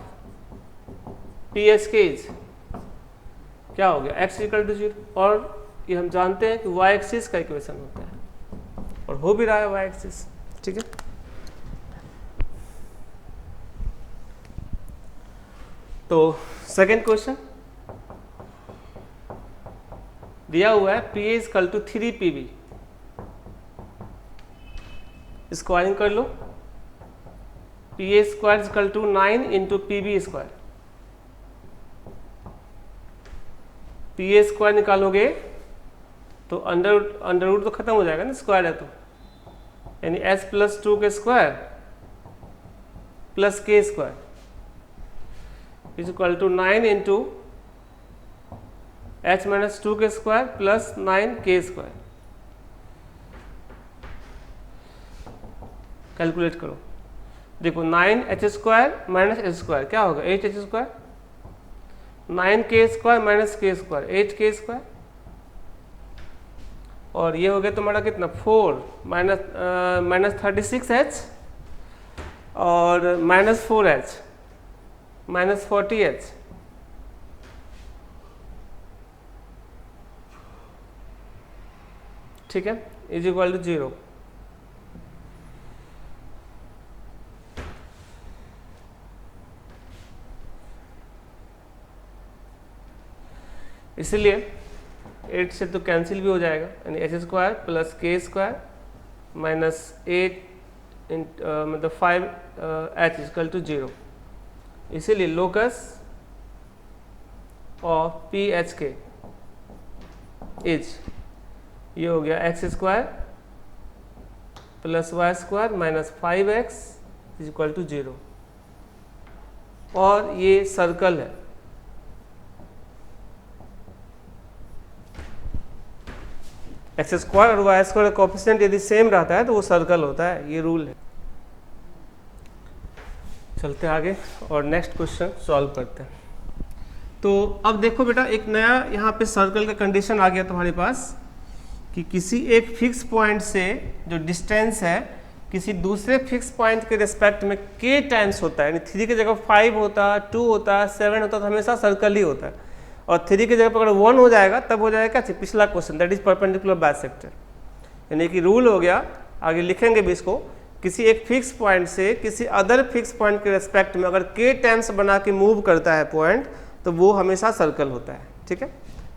पी एस के इज क्या हो गया? x इक्वल टू 0, और ये हम जानते हैं कि y एक्सिस का इक्वेशन होता है और हो भी रहा है y एक्सिस। ठीक है, तो सेकेंड क्वेश्चन दिया हुआ है P A equal to 3pb, squaring कर लो। P A square equal to 9 into P B square. P A square निकालोगे तो अंडर रूट तो खत्म हो जाएगा ना, स्क्वायर है तो, यानी h प्लस 2 के square plus k square is equal to 9 into h minus 2 के square plus 9k square. Calculate करो। देखो 9h square minus h square क्या होगा? 8h square, 9k square minus k square 8k square, और ये हो गया तुम्हारा कितना? 4 माइनस 36h और माइनस 4h माइनस 40h ठीक है, इज इक्वल टू 0। इसलिए 8 से तो कैंसिल भी हो जाएगा, यानी एच स्क्वायर प्लस के स्क्वायर माइनस 8 मतलब 5h इक्वल टू 0। इसीलिए लोकस ऑफ पी एच के इज, ये हो गया X square plus Y square minus 5x is equal to 0, और ये सर्कल है। एक्स स्क्वायर और वाई स्क्वायर का कोएफिशिएंट यदि सेम रहता है तो वो सर्कल होता है, ये रूल है। चलते आगे और नेक्स्ट क्वेश्चन सॉल्व करते हैं। तो अब देखो बेटा, एक नया यहाँ पे सर्कल का कंडीशन आ गया तुम्हारे पास कि किसी एक फिक्स पॉइंट से जो डिस्टेंस है किसी दूसरे फिक्स पॉइंट के रिस्पेक्ट में k टाइम्स होता है, यानी 3 की जगह 5 होता, 2 होता, 7 होता, तो हमेशा सर्कल ही होता है। और 3 की जगह पर अगर 1 हो जाएगा तब हो जाएगा क्या, पिछला question, that is perpendicular bisector. यानी कि रूल हो गया, आगे लिखेंगे भी इसको, किसी एक फिक्स पॉइंट से किसी अदर फिक्स पॉइंट के रिस्पेक्ट में अगर k टाइम्स बना के मूव करता है पॉइंट, तो वो हमेशा सर्कल होता है। ठीक है,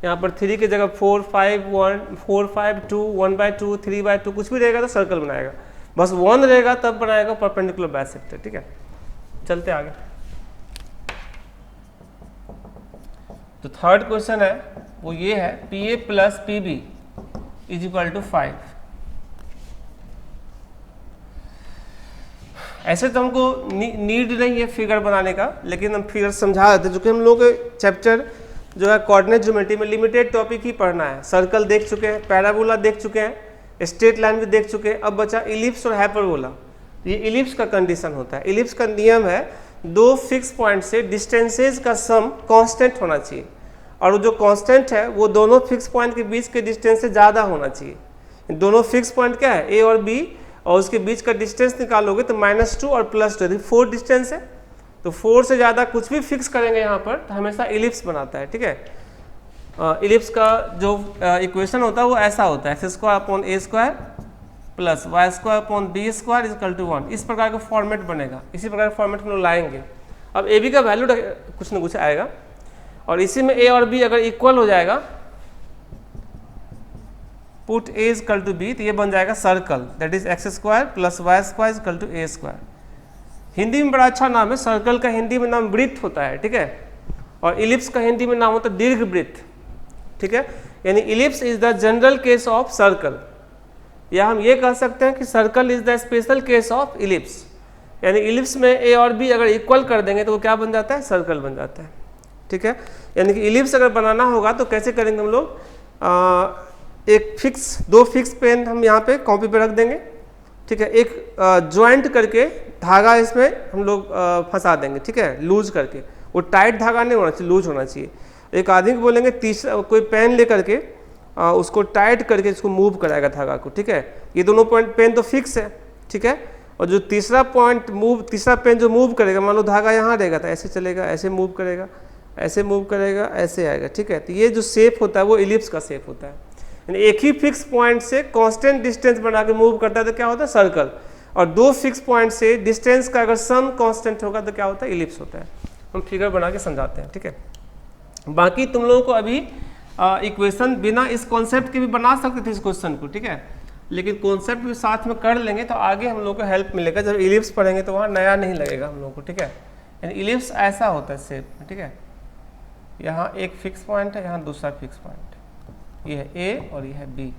यहाँ पर 3 की जगह 4, 5, 1, 4, 5, 2, 1/2, 3/2 कुछ भी रहेगा तो सर्कल बनाएगा, बस 1 रहेगा तब बनाएगा परपेंडिकुलर बाइसेक्टर। ठीक है, चलते आगे। तो थर्ड क्वेश्चन है वो ये है, P A plus P B is equal to 5। ऐसे तो हमको नीड नहीं है फिगर बनाने का, लेकिन हम फिगर समझा देते हैं, जो कि हम लोग चैप्टर जो है कोऑर्डिनेट ज्योमेट्री में लिमिटेड टॉपिक ही पढ़ना है। सर्कल देख चुके हैं, पैराबोला देख चुके हैं, स्ट्रेट लाइन भी देख चुके हैं, अब बचा इलिप्स और हाइपरबोला। ये इलिप्स का कंडीशन होता है। इलिप्स का नियम है, दो फिक्स पॉइंट से डिस्टेंसेज का सम कांस्टेंट होना चाहिए, और जो कांस्टेंट है वो दोनों फिक्स पॉइंट के बीच के डिस्टेंस से ज़्यादा होना चाहिए। दोनों फिक्स पॉइंट क्या है, ए और बी, और उसके बीच का डिस्टेंस निकालोगे तो -2 और +2, 4 डिस्टेंस है, तो 4 से ज़्यादा कुछ भी फिक्स करेंगे यहाँ पर तो हमेशा इलिप्स बनाता है। ठीक है, इलिप्स का जो इक्वेशन होता है वो ऐसा होता है, x² + a² + y² = 1। इस प्रकार का फॉर्मेट बनेगा, इसी प्रकार का फॉर्मेट हम लोग लाएंगे। अब ए बी का वैल्यू कुछ ना कुछ आएगा, और इसी में ए और बी अगर इक्वल हो जाएगा, पुट a = b, तो ये बन जाएगा circle, that is x² + y² = a²। Hindi में बड़ा अच्छा नाम है, सर्कल का हिंदी में नाम वृत्त होता है। ठीक है, और इलिप्स का हिंदी में नाम होता है दीर्घवृत्त। ठीक है, यानी ellipse is the general case of circle, या हम ये कह सकते हैं कि circle is the special case of ellipse. यानी इलिप्स में ए और बी अगर इक्वल कर देंगे तो वो क्या बन जाता है, सर्कल बन जाता है। ठीक है, यानी कि इलिप्स अगर बनाना होगा तो कैसे करेंगे हम लोग, दो फिक्स पेन हम यहाँ पे कॉपी पे रख देंगे। ठीक है, एक ज्वाइंट करके धागा इसमें हम लोग फंसा देंगे। ठीक है, लूज करके, वो टाइट धागा नहीं होना चाहिए, लूज होना चाहिए। एक आदमी को बोलेंगे तीसरा कोई पेन ले करके उसको टाइट करके इसको मूव कराएगा धागा को। ठीक है, ये दोनों पॉइंट पेन तो फिक्स है। ठीक है, और जो तीसरा पेन जो मूव करेगा, मान लो धागा यहाँ रहेगा तो ऐसे चलेगा, ऐसे मूव करेगा, ऐसे मूव करेगा, ऐसे आएगा। ठीक है, तो ये जो शेप होता है वो इलिप्स का शेप होता है। यानी एक ही फिक्स पॉइंट से कांस्टेंट डिस्टेंस बना के मूव करता है तो क्या होता है, सर्कल। और दो फिक्स पॉइंट से डिस्टेंस का अगर सम कांस्टेंट होगा तो क्या होता है, इलिप्स होता है। हम फिगर बना के समझाते हैं। ठीक है, बाकी तुम लोगों को अभी इक्वेशन बिना इस कॉन्सेप्ट के भी बना सकते थे इस क्वेश्चन को। ठीक है, लेकिन कॉन्सेप्ट भी साथ में कर लेंगे तो आगे हम लोग को हेल्प मिलेगा। जब इलिप्स पढ़ेंगे तो वहाँ नया नहीं लगेगा हम लोग को। ठीक है, यानी इलिप्स ऐसा होता है शेप में। ठीक है, यहाँ एक फिक्स पॉइंट है, यहाँ दूसरा फिक्स पॉइंट, ये है ए और ये है बी,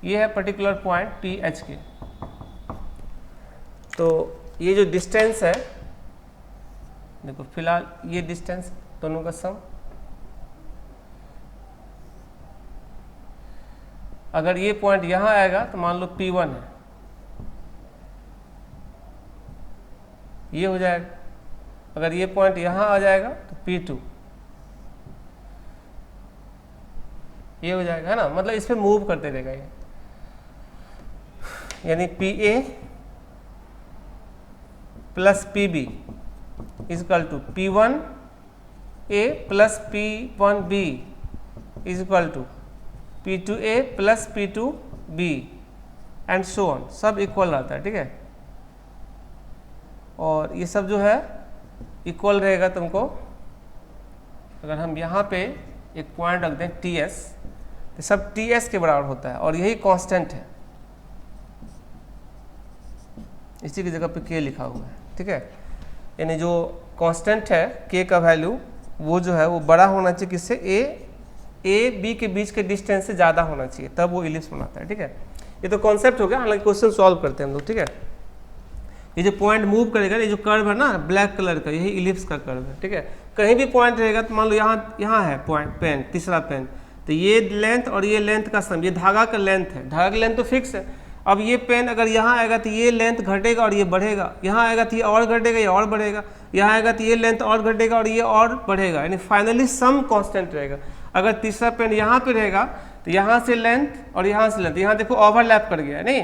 ये है पर्टिकुलर पॉइंट पी एच के। तो ये जो डिस्टेंस है, देखो फिलहाल ये डिस्टेंस दोनों का सम, अगर ये पॉइंट यहाँ आएगा तो मान लो P1 है, ये हो जाएगा। अगर ये पॉइंट यहाँ आ जाएगा तो P2, ये हो जाएगा, है ना। मतलब इस पे मूव करते रहेगा ये, यानी PA + PB is equal to P1 A plus P1 B is equal to P2 A plus P2 B and so on, सब इक्वल रहता है, ठीक है। और ये सब जो है इक्वल रहेगा तुमको, अगर हम यहाँ पे एक पॉइंट रख दें TS, तो सब TS के बराबर होता है और यही कांस्टेंट है, इसी की जगह पे K लिखा हुआ है, ठीक है। यानी जो कांस्टेंट है K का वैल्यू वो जो है वो बड़ा होना चाहिए किससे, A B के बीच के डिस्टेंस से ज़्यादा होना चाहिए, तब वो इलिप्स बनाता है, ठीक है। ये तो कॉन्सेप्ट हो गया, हालांकि क्वेश्चन सॉल्व करते हैं हम लोग, ठीक है। ये जो पॉइंट मूव करेगा, ये जो कर्व है ना ब्लैक कलर का, यही इलिप्स का कर्व है, ठीक है। कहीं भी पॉइंट रहेगा तो मान लो यहाँ है पॉइंट पेन, तीसरा पेन, तो ये लेंथ और ये लेंथ का सम, ये धागा का लेंथ है, धागा की लेंथ तो फिक्स है। अब ये पेन अगर यहाँ आएगा तो ये लेंथ घटेगा और ये बढ़ेगा, यहाँ आएगा तो ये और घटेगा, ये और बढ़ेगा, यहाँ आएगा तो ये लेंथ और घटेगा और ये और बढ़ेगा, यानी फाइनली सम कांस्टेंट रहेगा। अगर तीसरा पेन यहाँ पे रहेगा तो यहाँ से लेंथ और यहाँ से लेंथ, यहाँ देखो ओवरलैप कर गया, नहीं,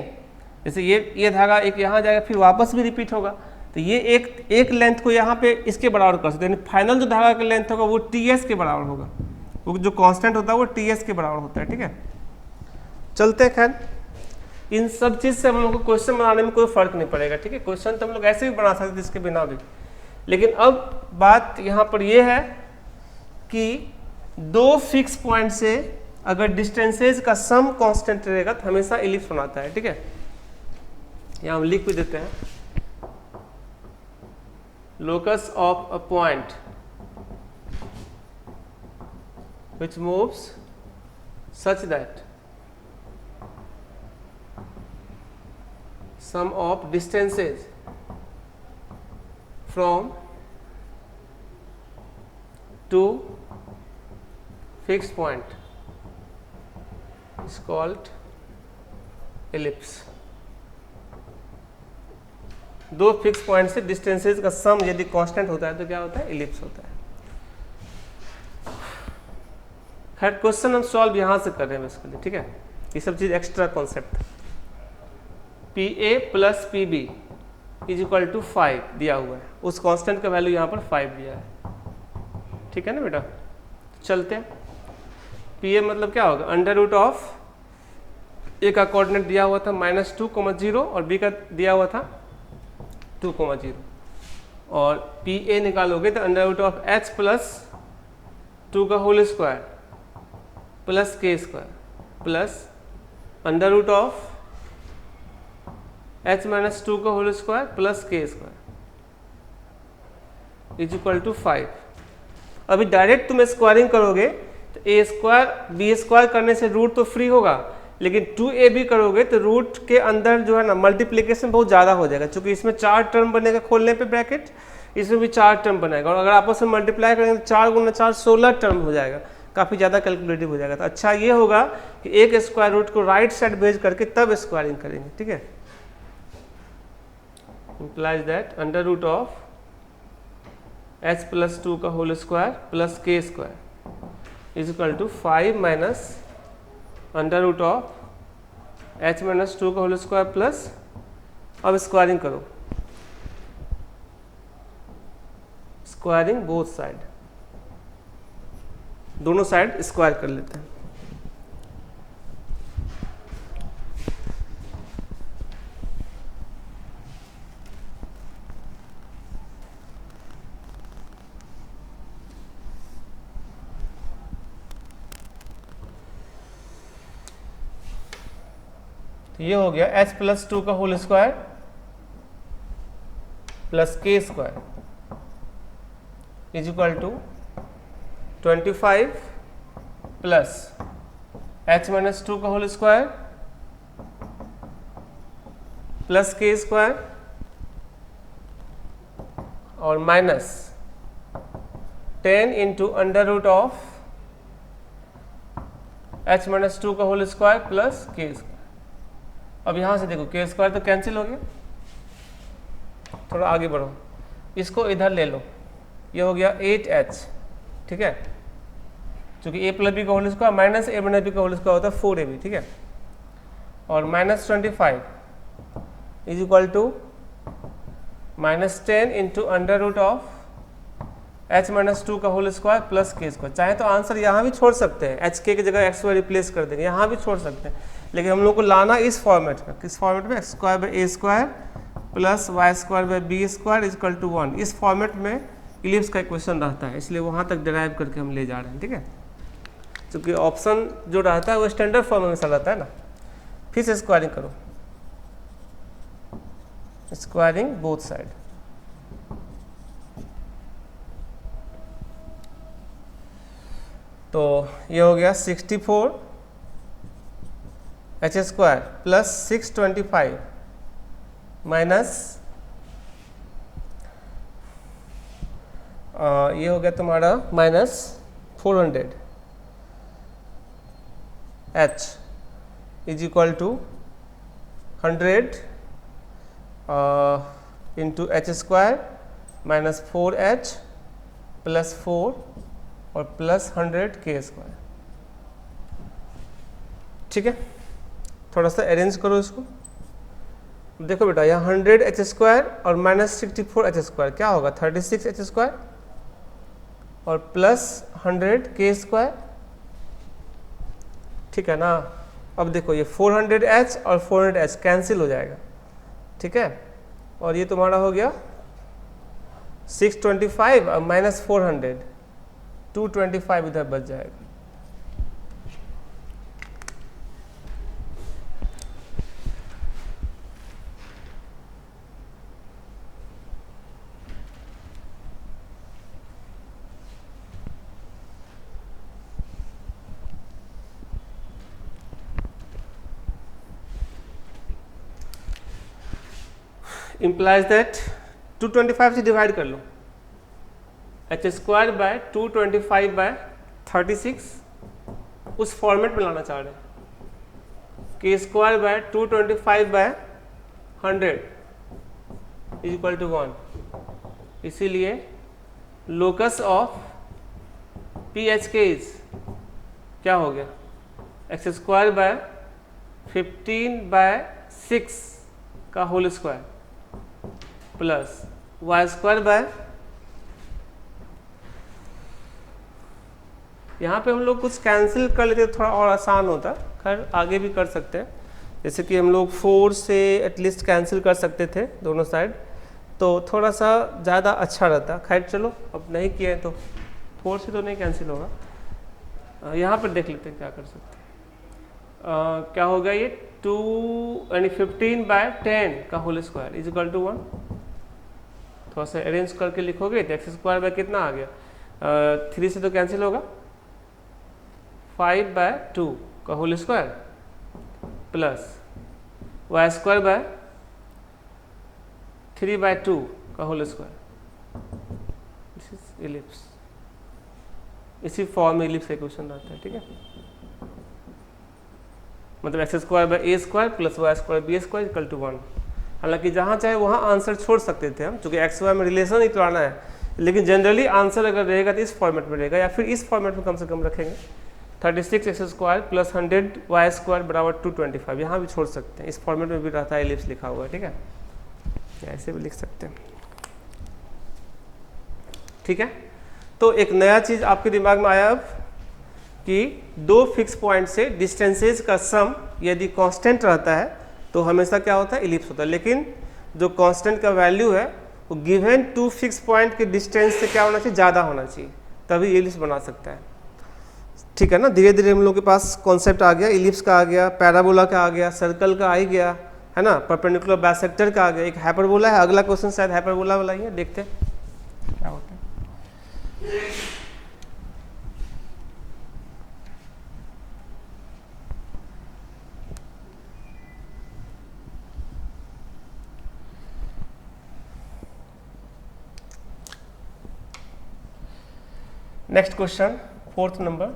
जैसे ये धागा एक यहाँ जाएगा फिर वापस भी रिपीट होगा, तो ये एक लेंथ को यहाँ पे इसके बराबर कर सकते हैं, यानी फाइनल जो धागा का लेंथ होगा वो TS के बराबर होगा, वो जो कांस्टेंट होता है वो TS के बराबर होता है, ठीक है। चलते हैं, खैर इन सब चीज़ से हम लोग को क्वेश्चन बनाने में कोई फर्क नहीं पड़ेगा, ठीक है। क्वेश्चन तो हम लोग ऐसे भी बना सकते हैं इसके बिना भी, लेकिन अब बात यहाँ पर ये है कि दो फिक्स पॉइंट से अगर डिस्टेंसेज का सम कांस्टेंट रहेगा तो हमेशा इलिप्स बनाता है, ठीक है। यहाँ हम लिख भी देते हैं, locus of a point which moves such that sum of distances from two fixed point is called ellipse। दो फिक्स पॉइंट से डिस्टेंसेज का सम यदि कांस्टेंट होता है तो क्या होता है, इलिप्स होता है। खैर क्वेश्चन हम सॉल्व यहाँ से कर रहे हैं बेसिकली, ठीक है। ये सब चीज़ extra concept. PA plus PB is equal to 5 दिया हुआ है, उस कांस्टेंट का वैल्यू यहाँ पर 5 दिया है, ठीक है ना बेटा। चलते हैं, PA मतलब क्या होगा, अंडर रूट ऑफ A का कोऑर्डिनेट दिया हुआ था -2, 0 और B का दिया हुआ था 2, 0 और PA निकालोगे तो under root of H plus 2 का whole square plus K square plus under root of H minus 2 का whole square plus K square is equal to 5। अभी डायरेक्ट तुम स्क्वायरिंग करोगे तो A स्क्वायर B स्क्वायर करने से रूट तो free होगा, लेकिन 2AB करोगे तो रूट के अंदर जो है ना मल्टीप्लिकेशन बहुत ज़्यादा हो जाएगा, क्योंकि इसमें 4 टर्म बनेगा खोलने पे ब्रैकेट, इसमें भी 4 टर्म बनेगा, और अगर आपस में मल्टीप्लाई करेंगे तो 4 गुना 4 16 टर्म हो जाएगा, काफ़ी ज़्यादा कैलकुलेटिव हो जाएगा। तो अच्छा ये होगा कि एक स्क्वायर रूट को राइट साइड भेज करके तब स्क्वायरिंग करेंगे, ठीक है। implies that under root of h plus 2 का whole square plus k square is equal to 5 minus under root of h minus 2 का होल स्क्वायर प्लस, अब स्क्वायरिंग करो, स्क्वायरिंग बोथ साइड, दोनों साइड स्क्वायर कर लेते हैं। तो ये हो गया h प्लस 2 का whole square plus k square is equal to 25 plus h minus 2 का whole square plus k square और minus 10 into under root of h minus 2 का whole square plus k square. अब यहाँ से देखो k स्क्वायर तो कैंसिल हो गया, थोड़ा आगे बढ़ो, इसको इधर ले लो, ये हो गया 8h, ठीक है, क्योंकि a प्लस बी का whole square minus a minus B का होल स्क्वायर होता है 4ab, ठीक है, और minus 25 is equal to minus 10 into under root of h minus two का होल स्क्वायर प्लस के स्क्वायर। चाहे तो आंसर यहाँ भी छोड़ सकते हैं, एच के जगह एक्स वाई रिप्लेस कर देंगे, यहाँ भी छोड़ सकते हैं, लेकिन हम लोग को लाना इस फॉर्मेट में। किस फॉर्मेट में? X square by A square plus Y square by B square is equal to 1। इस फॉर्मेट में इलिप्स का इक्वेशन रहता है, इसलिए वहाँ तक डिराइव करके हम ले जा रहे हैं, ठीक है। क्योंकि ऑप्शन जो रहता है वो स्टैंडर्ड फॉर्म में रहता है ना। फिर से स्क्वायरिंग करो, स्क्वायरिंग बोथ साइड। तो ये हो गया 64 एच स्क्वायर प्लस 625 माइनस ये हो गया तुम्हारा minus 400 H is equal to 100 into H square minus 4h plus 4 और प्लस 100 के स्क्वायर। ठीक है, थोड़ा सा अरेंज करो इसको। देखो बेटा, यहाँ 100 एच स्क्वायर और माइनस 64 एच स्क्वायर क्या होगा? 36 एच स्क्वायर और प्लस 100 के स्क्वायर। ठीक है ना। अब देखो ये 400h और 400h कैंसिल हो जाएगा, ठीक है। और ये तुम्हारा हो गया 625 और माइनस 400 225 इधर बच जाएगा। implies that 225 से डिवाइड कर लो, एच स्क्वायर बाय 225 बाय 36 उस फॉर्मेट में लाना चाह रहे हैं। K square by 225 by 100 is equal to 1। इसीलिए लोकस ऑफ पी एच के इज क्या हो गया? एक्स स्क्वायर बाय 15 बाय 6 का whole square plus Y square by, यहाँ पे हम लोग कुछ कैंसिल कर लेते थोड़ा और आसान होता, खैर आगे भी कर सकते हैं। जैसे कि हम लोग 4 से एटलीस्ट कैंसिल कर सकते थे दोनों साइड, तो थोड़ा सा ज़्यादा अच्छा रहता। खैर चलो, अब नहीं किए तो 4 से तो नहीं कैंसिल होगा। यहाँ पर देख लेते हैं क्या कर सकते हैं। क्या होगा ये 2 यानी 15 बाय 10 का whole square is equal to 1। थोड़ा सा अरेंज करके लिखोगे तो एक्स स्क्वायर बाय कितना आ गया? 3 से तो कैंसिल होगा, 5 बाय 2 का whole square plus Y square by 3 by 2 का whole square. This is ellipse. इसी फॉर्म में इलिप्स का इक्वेशन रहता है, ठीक है। मतलब X square by A square plus Y square B square equal to 1। हालांकि जहाँ चाहे वहाँ आंसर छोड़ सकते थे हम, क्योंकि एक्स वाई में रिलेशन ही तो आना है, लेकिन जनरली आंसर अगर रहेगा तो इस फॉर्मेट में रहेगा, या फिर इस फॉर्मेट में कम से कम रखेंगे। 36 x square plus 100 y square बराबर 225। यहाँ भी छोड़ सकते हैं, इस फॉर्मेट में भी रहता है, एलिप्स लिखा हुआ है, ठीक है। ऐसे भी लिख सकते हैं, ठीक है। तो एक नया चीज़ आपके दिमाग में आया अब कि दो फिक्स पॉइंट से डिस्टेंसेज का सम यदि कांस्टेंट रहता है तो हमेशा क्या होता है? इलिप्स होता है। लेकिन जो कांस्टेंट का वैल्यू है वो गिवन टू फिक्स पॉइंट के डिस्टेंस से क्या होना चाहिए? ज़्यादा होना चाहिए, तभी इलिप्स बना सकता है, ठीक है ना। धीरे धीरे हम लोग के पास कॉन्सेप्ट आ गया, इलिप्स का आ गया, पैराबोला का आ गया, सर्कल का आ ही गया है ना, परपेंडिकुलर बाइसेक्टर का आ गया, एक हाइपरबोला है। अगला क्वेश्चन शायद हाइपरबोला वाला ही है, देखते हैं क्या होता है। नेक्स्ट क्वेश्चन 4th नंबर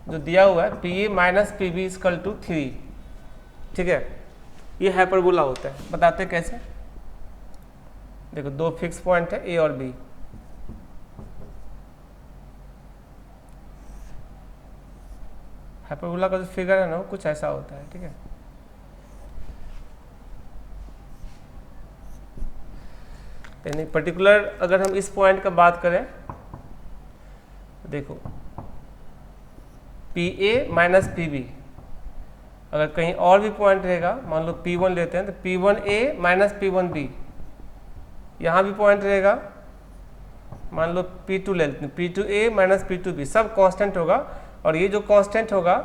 जो दिया हुआ है, P A minus P B is equal to 3, ठीक है। ये हाइपरबोला होता है, बताते कैसे। देखो दो फिक्स पॉइंट है ए और बी, हाइपरबोला का जो फिगर है ना वो कुछ ऐसा होता है, ठीक है। यानी पर्टिकुलर अगर हम इस पॉइंट का बात करें, देखो PA माइनस PB, अगर कहीं और भी पॉइंट रहेगा, मान लो P1 लेते हैं तो P1A माइनस P1B, यहाँ भी पॉइंट रहेगा, मान लो P2 ले लेते हैं, P2A माइनस P2B, सब कांस्टेंट होगा। और ये जो कांस्टेंट होगा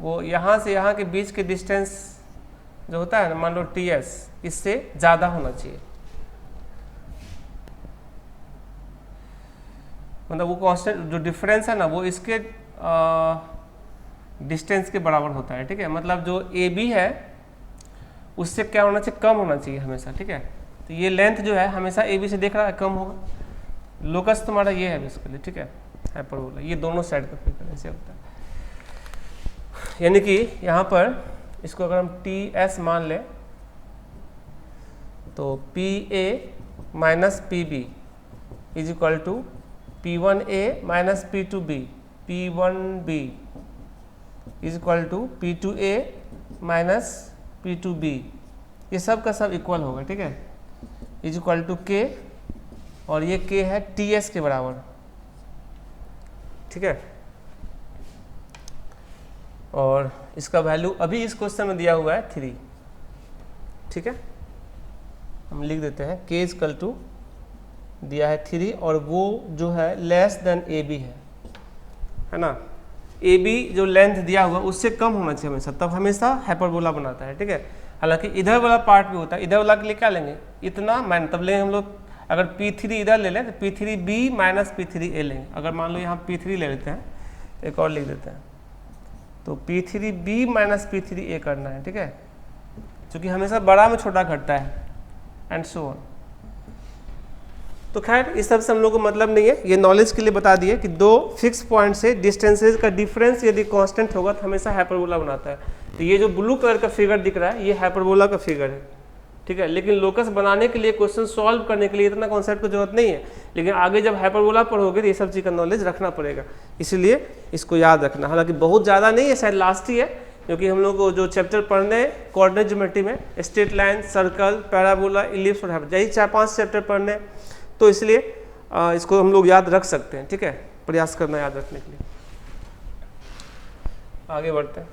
वो यहाँ से यहाँ के बीच के डिस्टेंस जो होता है ना, मान लो TS, इससे ज़्यादा होना चाहिए। मतलब वो कांस्टेंट जो डिफरेंस है ना वो इसके डिस्टेंस के बराबर होता है, ठीक है। मतलब जो AB है उससे क्या होना चाहिए, कम होना चाहिए हमेशा, ठीक है। तो ये लेंथ जो है हमेशा AB से देख रहा है, कम होगा। लोकस तुम्हारा ये है बेसिकली, ठीक है, हाइपरबोला, ये दोनों साइड का फिगर ऐसे होता है। यानी कि यहाँ पर इसको अगर हम TS मान लें तो PA minus PB is equal to P1A minus P2B, P1B is equal to P2A minus P2B, ये सब का सब इक्वल होगा, ठीक है, इज इक्वल टू K, और ये K है TS के बराबर, ठीक है। और इसका वैल्यू अभी इस क्वेश्चन में दिया हुआ है 3, ठीक है। हम लिख देते हैं K इज इक्वल टू दिया है 3, और वो जो है लेस देन AB है ना। AB जो लेंथ दिया हुआ उससे कम होना चाहिए हमेशा, तब हमेशा हाइपरबोला बनाता है, ठीक है। हालांकि इधर वाला पार्ट भी होता है, इधर वाला के लिए क्या लेंगे, इतना माइन, तब लेंगे हम लोग, अगर P3 इधर ले लें तो P3B माइनस P3A लेंगे। अगर मान लो यहाँ P3 ले लेते हैं, एक और लिख देते हैं, तो P3B माइनस P3A करना है, ठीक है, क्योंकि हमेशा बड़ा में छोटा घटता है, एंड सो ऑन। तो खैर इस सब से हम लोग को मतलब नहीं है, ये नॉलेज के लिए बता दिए कि दो फिक्स पॉइंट से डिस्टेंसेज का डिफरेंस यदि कांस्टेंट होगा तो हमेशा हाइपरबोला बनाता है। तो ये जो ब्लू कलर का फिगर दिख रहा है ये हाइपरबोला का फिगर है, ठीक है। लेकिन लोकस बनाने के लिए, क्वेश्चन सॉल्व करने के लिए इतना कॉन्सेप्ट की जरूरत नहीं है, लेकिन आगे जब हाइपरबोला पढ़ोगे तो ये सब चीज़ का नॉलेज रखना पड़ेगा, इसलिए इसको याद रखना। हालांकि बहुत ज़्यादा नहीं है, शायद लास्ट ही है, क्योंकि हम लोग को जो चैप्टर पढ़ने हैं कोऑर्डिनेट ज्योमेट्री में, straight line, circle, parabola, ellipse और हाइपर, यही 4-5 चैप्टर पढ़ने हैं, तो इसलिए इसको हम लोग याद रख सकते हैं, ठीक है। प्रयास करना याद रखने के लिए। आगे बढ़ते हैं।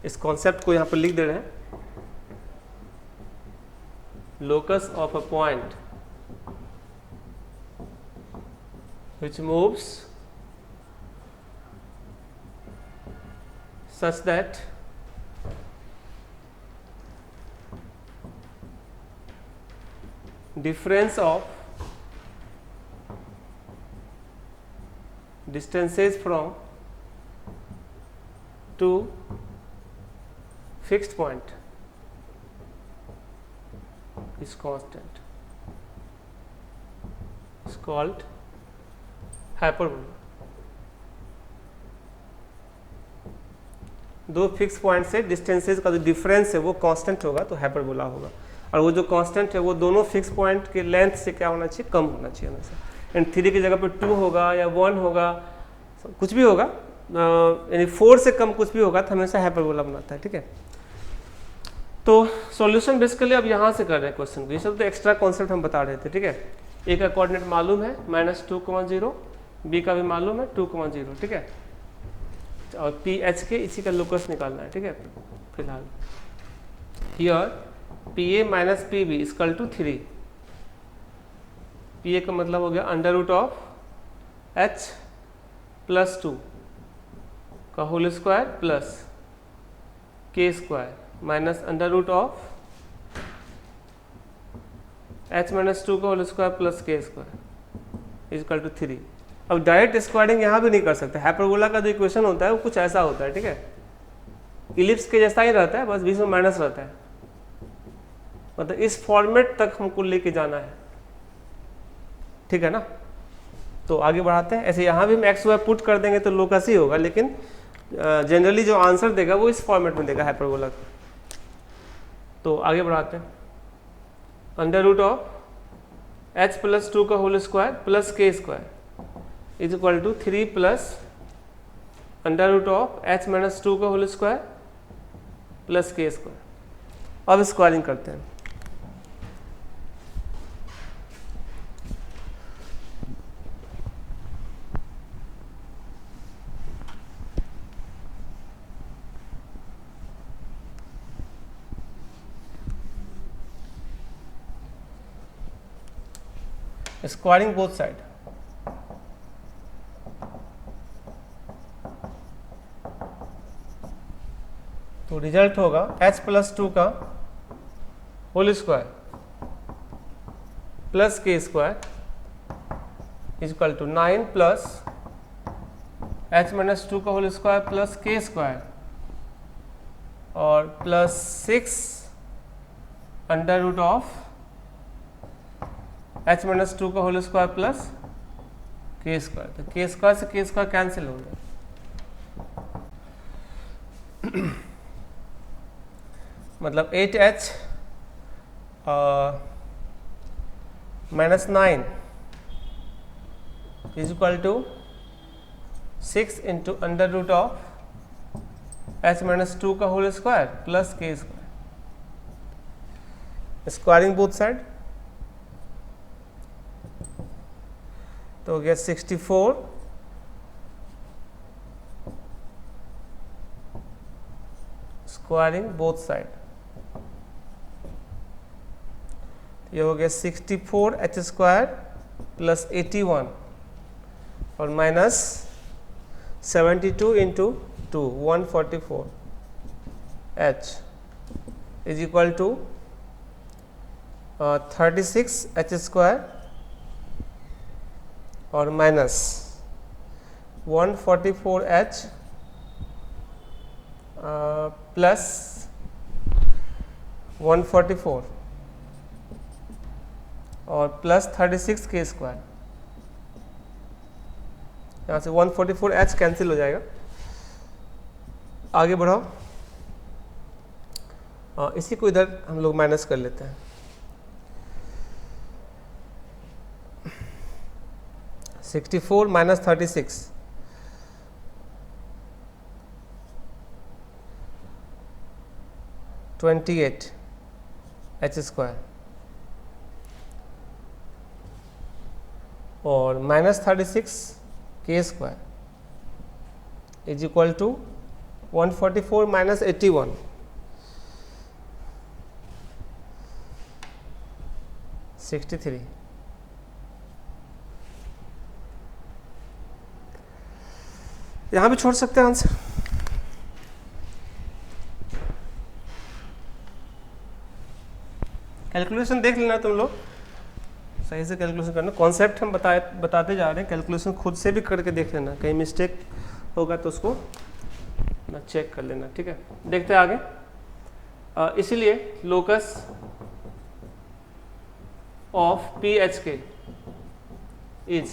इस कॉन्सेप्ट को यहाँ पर लिख दे रहे हैं, locus of a point which moves such that difference of distances from two fixed point is constant, is called hyperbola. दो फिक्स पॉइंट से डिस्टेंसेस का जो डिफरेंस है वो कांस्टेंट होगा तो हाइपरबोला होगा, और वो जो कांस्टेंट है वो दोनों फिक्स पॉइंट के लेंथ से क्या होना चाहिए, कम होना चाहिए हमेशा। एंड 3 की जगह पे 2 होगा या 1 होगा, कुछ भी होगा, यानी 4 से कम कुछ भी होगा तो हमेशा हाइपरबोला बनाता है, ठीक है। तो सॉल्यूशन बेसिकली अब यहाँ से कर रहे हैं क्वेश्चन को, ये सब तो एक्स्ट्रा कॉन्सेप्ट हम बता रहे थे, ठीक है। ए का कोऑर्डिनेट मालूम है -2,0, बी का भी मालूम है 2,0, ठीक है, और पी एच के इसी का लोकस निकालना है, ठीक है। फिलहाल here P A minus P B equal to 3, P A का मतलब हो गया √H + 2 का होल स्क्वायर प्लस के स्क्वायर माइनस √H - 2 का होल स्क्वायर प्लस के स्क्वायर इक्वल टू 3। अब डायरेक्ट स्क्वायरिंग यहाँ भी नहीं कर सकते, हाइपरबोला का जो इक्वेशन होता है वो कुछ ऐसा होता है, ठीक है, इलिप्स के जैसा ही रहता है, बस बीच में माइनस रहता है, मतलब इस फॉर्मेट तक हमको लेके जाना है, ठीक है ना। तो आगे बढ़ाते हैं। ऐसे यहाँ भी हम एक्स वाई पुट कर देंगे तो लोकस ही होगा, लेकिन जनरली जो आंसर देगा वो इस फॉर्मेट में देगा हाइपरबोला का। तो आगे बढ़ाते हैं, √H + 2 का होल स्क्वायर प्लस के square is equal to 3 plus √H - 2 का होल स्क्वायर प्लस के स्क्वायर। अब स्क्वायरिंग करते हैं। स्क्वायरिंग बोथ साइड, तो रिजल्ट होगा h प्लस 2 का होल स्क्वायर प्लस के square is equal to 9 plus h minus 2 का होल स्क्वायर प्लस के स्क्वायर और plus 6 under root of h minus 2 का होल स्क्वायर प्लस के स्क्वायर। तो के स्क्वायर से के स्क्वायर कैंसिल हो गया, मतलब 8h minus 9 is equal to 6 into under root of h minus 2 का होल स्क्वायर प्लस के स्क्वायर। स्क्वायरिंग बोथ साइड, तो हो गया 64 स्क्वायरिंग बोथ साइड, ये हो गया 64 एच स्क्वायर प्लस 81 और minus 72 into 2 144 h is equal to 36 h square और माइनस 144 एच प्लस 144 और प्लस 36 के स्क्वायर। यहाँ से 144 एच कैंसिल हो जाएगा। आगे बढ़ाओ, इसी को इधर हम लोग माइनस कर लेते हैं। 64 माइनस 36 28 एच स्क्वायर और minus 36 k square is equal to 144 minus 81 63। यहाँ भी छोड़ सकते हैं आंसर। कैलकुलेशन देख लेना तुम लोग, सही से कैलकुलेशन करना। कॉन्सेप्ट हम बताते जा रहे हैं, कैलकुलेशन खुद से भी करके देख लेना, कहीं मिस्टेक होगा तो उसको ना चेक कर लेना, ठीक है। देखते हैं आगे। इसीलिए लोकस ऑफ पी एच के इज,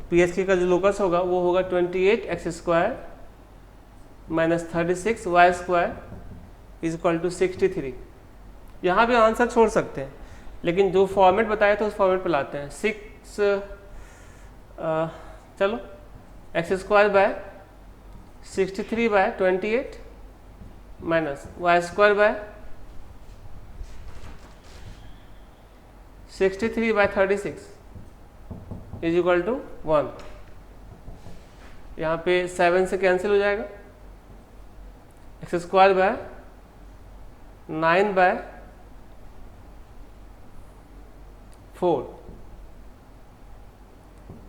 पी एच के का जो लोकस होगा वो होगा 28 x square minus 36 y square is equal to 63। यहाँ भी आंसर छोड़ सकते हैं, लेकिन जो फॉर्मेट बताया था उस फॉर्मेट पर लाते हैं। 6 चलो x square by 63 by 28 minus y square by 63 by 36 is equal to 1। यहाँ पे 7 से कैंसिल हो जाएगा। X square by 9 by 4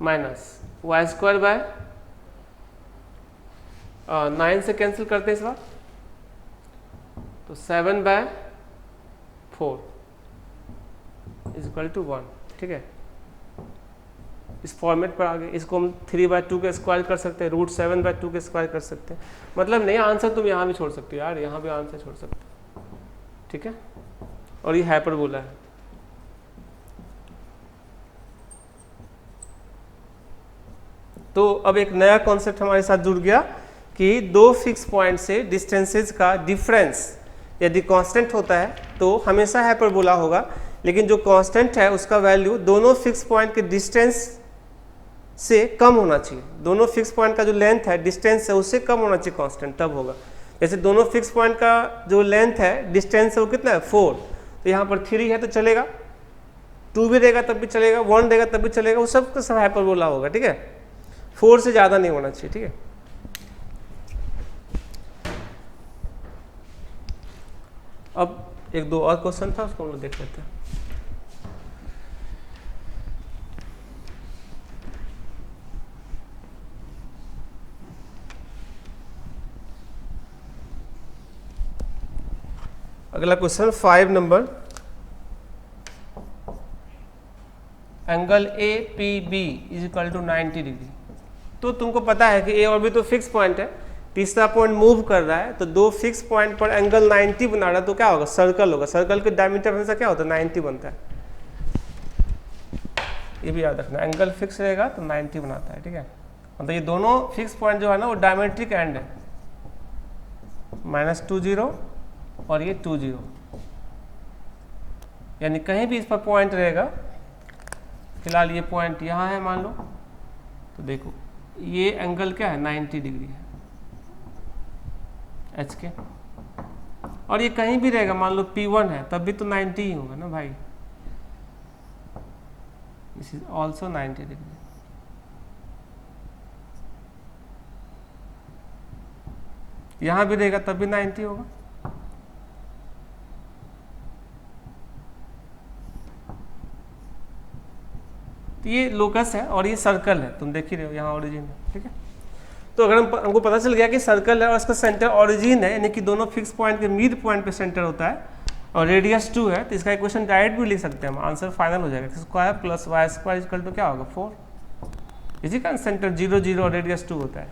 minus y square by 9 से कैंसिल करते हैं इस बार, तो 7 बाय 4 इज इक्वल टू 1, ठीक है। इस फॉर्मेट पर आगे इसको हम 3/2 के स्क्वायर कर सकते हैं, √7/2 के स्क्वायर कर सकते हैं। मतलब नहीं, आंसर तुम यहाँ भी छोड़ सकते हो यार, यहाँ भी आंसर छोड़ सकते हो, ठीक है। और ये हाइपरबोला है। तो अब एक नया कॉन्सेप्ट हमारे साथ जुड़ गया कि दो फिक्स पॉइंट से डिस्टेंसेस का डिफरेंस यदि कांस्टेंट होता है तो हमेशा हाइपरबोला होगा, लेकिन जो कांस्टेंट है उसका वैल्यू दोनों फिक्स पॉइंट के डिस्टेंस से कम होना चाहिए। दोनों फिक्स पॉइंट का जो लेंथ है, डिस्टेंस है, उससे कम होना चाहिए कांस्टेंट, तब होगा। जैसे दोनों फिक्स पॉइंट का जो लेंथ है, डिस्टेंस है, वो कितना है 4, तो यहाँ पर 3 है तो चलेगा, 2 भी रहेगा तब भी चलेगा, 1 रहेगा तब भी चलेगा, वो सब का सब हाइपरबोला होगा, ठीक है। 4 से ज़्यादा नहीं होना चाहिए, ठीक है। अब एक दो और क्वेश्चन था, उसको हम लोग देख लेते हैं। अगला question 5 number, angle A P B is equal to 90 degree. तो तुमको पता है कि ए और बी तो फिक्स पॉइंट है, तीसरा पॉइंट मूव कर रहा है, तो दो फिक्स पॉइंट पर एंगल 90 बना रहा है, तो क्या होगा, सर्कल होगा। सर्कल के डायमीटर हमेशा क्या होता है, 90 बनता है, ये भी याद रखना। एंगल फिक्स रहेगा तो 90 बनाता है, ठीक है। मतलब ये दोनों फिक्स पॉइंट जो है ना वो डायमेट्रिक एंड है, -20 और ये 20, यानी कहीं भी इस पर पॉइंट रहेगा। फिलहाल ये पॉइंट यहाँ है मान लो, तो देखो ये एंगल क्या है, 90 डिग्री है एच के, और ये कहीं भी रहेगा, मान लो P1 है तब भी तो 90 ही होगा ना भाई, दिस इज ऑल्सो 90 डिग्री। यहाँ भी रहेगा तब भी 90 होगा। तो ये लोकस है और ये सर्कल है, तुम देख ही रहे हो, यहाँ ओरिजिन है, ठीक है। तो अगर हमको पता चल गया कि सर्कल है और इसका सेंटर ओरिजिन है, यानी कि दोनों फिक्स पॉइंट के मिड पॉइंट पे सेंटर होता है, और रेडियस 2 है, तो इसका इक्वेशन डायरेक्ट भी लिख सकते हैं हम, आंसर फाइनल हो जाएगा। Square plus Y square equal to क्या होगा, 4। इसी का सेंटर 0 0 और रेडियस 2 होता है।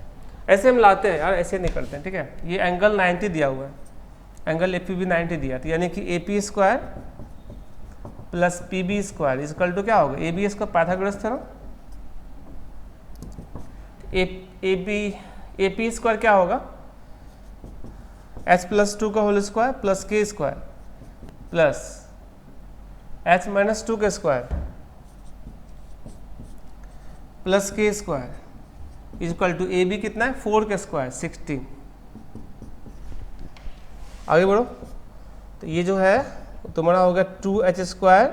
ऐसे हम लाते हैं यार, ऐसे नहीं करते हैं, ठीक है। ये एंगल 90 दिया हुआ है, एंगल ए पी बी 90 दिया, तो यानी कि A P square plus P B square equal to क्या होगा, ए बी इसका Pythagoras theorem, A P square क्या होगा, h+2 का होल स्क्वायर प्लस के स्क्वायर प्लस h-2 का स्क्वायर प्लस के square equal to A B कितना है, 4 का स्क्वायर 16। आगे बढ़ो, तो ये जो है तुम्हारा होगा 2h²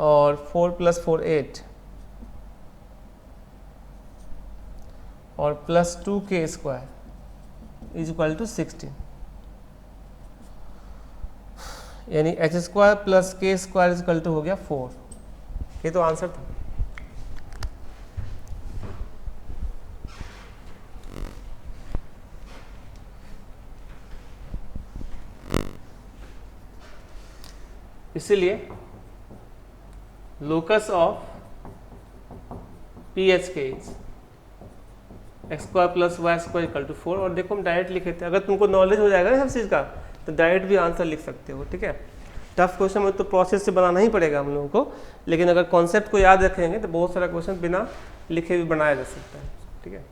और 4 + 4 8 और plus 2k square is equal to 16, यानी h² plus k square is equal to हो गया 4। ये तो आंसर था। इसीलिए लोकस ऑफ पी एच के is x² plus Y square equal to 4। और देखो हम डायरेक्ट लिखे थे, अगर तुमको नॉलेज हो जाएगा ना सब चीज़ का, तो डायरेक्ट भी आंसर लिख सकते हो, ठीक है। टफ क्वेश्चन में तो प्रोसेस से बनाना ही पड़ेगा हम लोगों को, लेकिन अगर कॉन्सेप्ट को याद रखेंगे तो बहुत सारा क्वेश्चन बिना लिखे भी बनाया जा सकता है, ठीक है।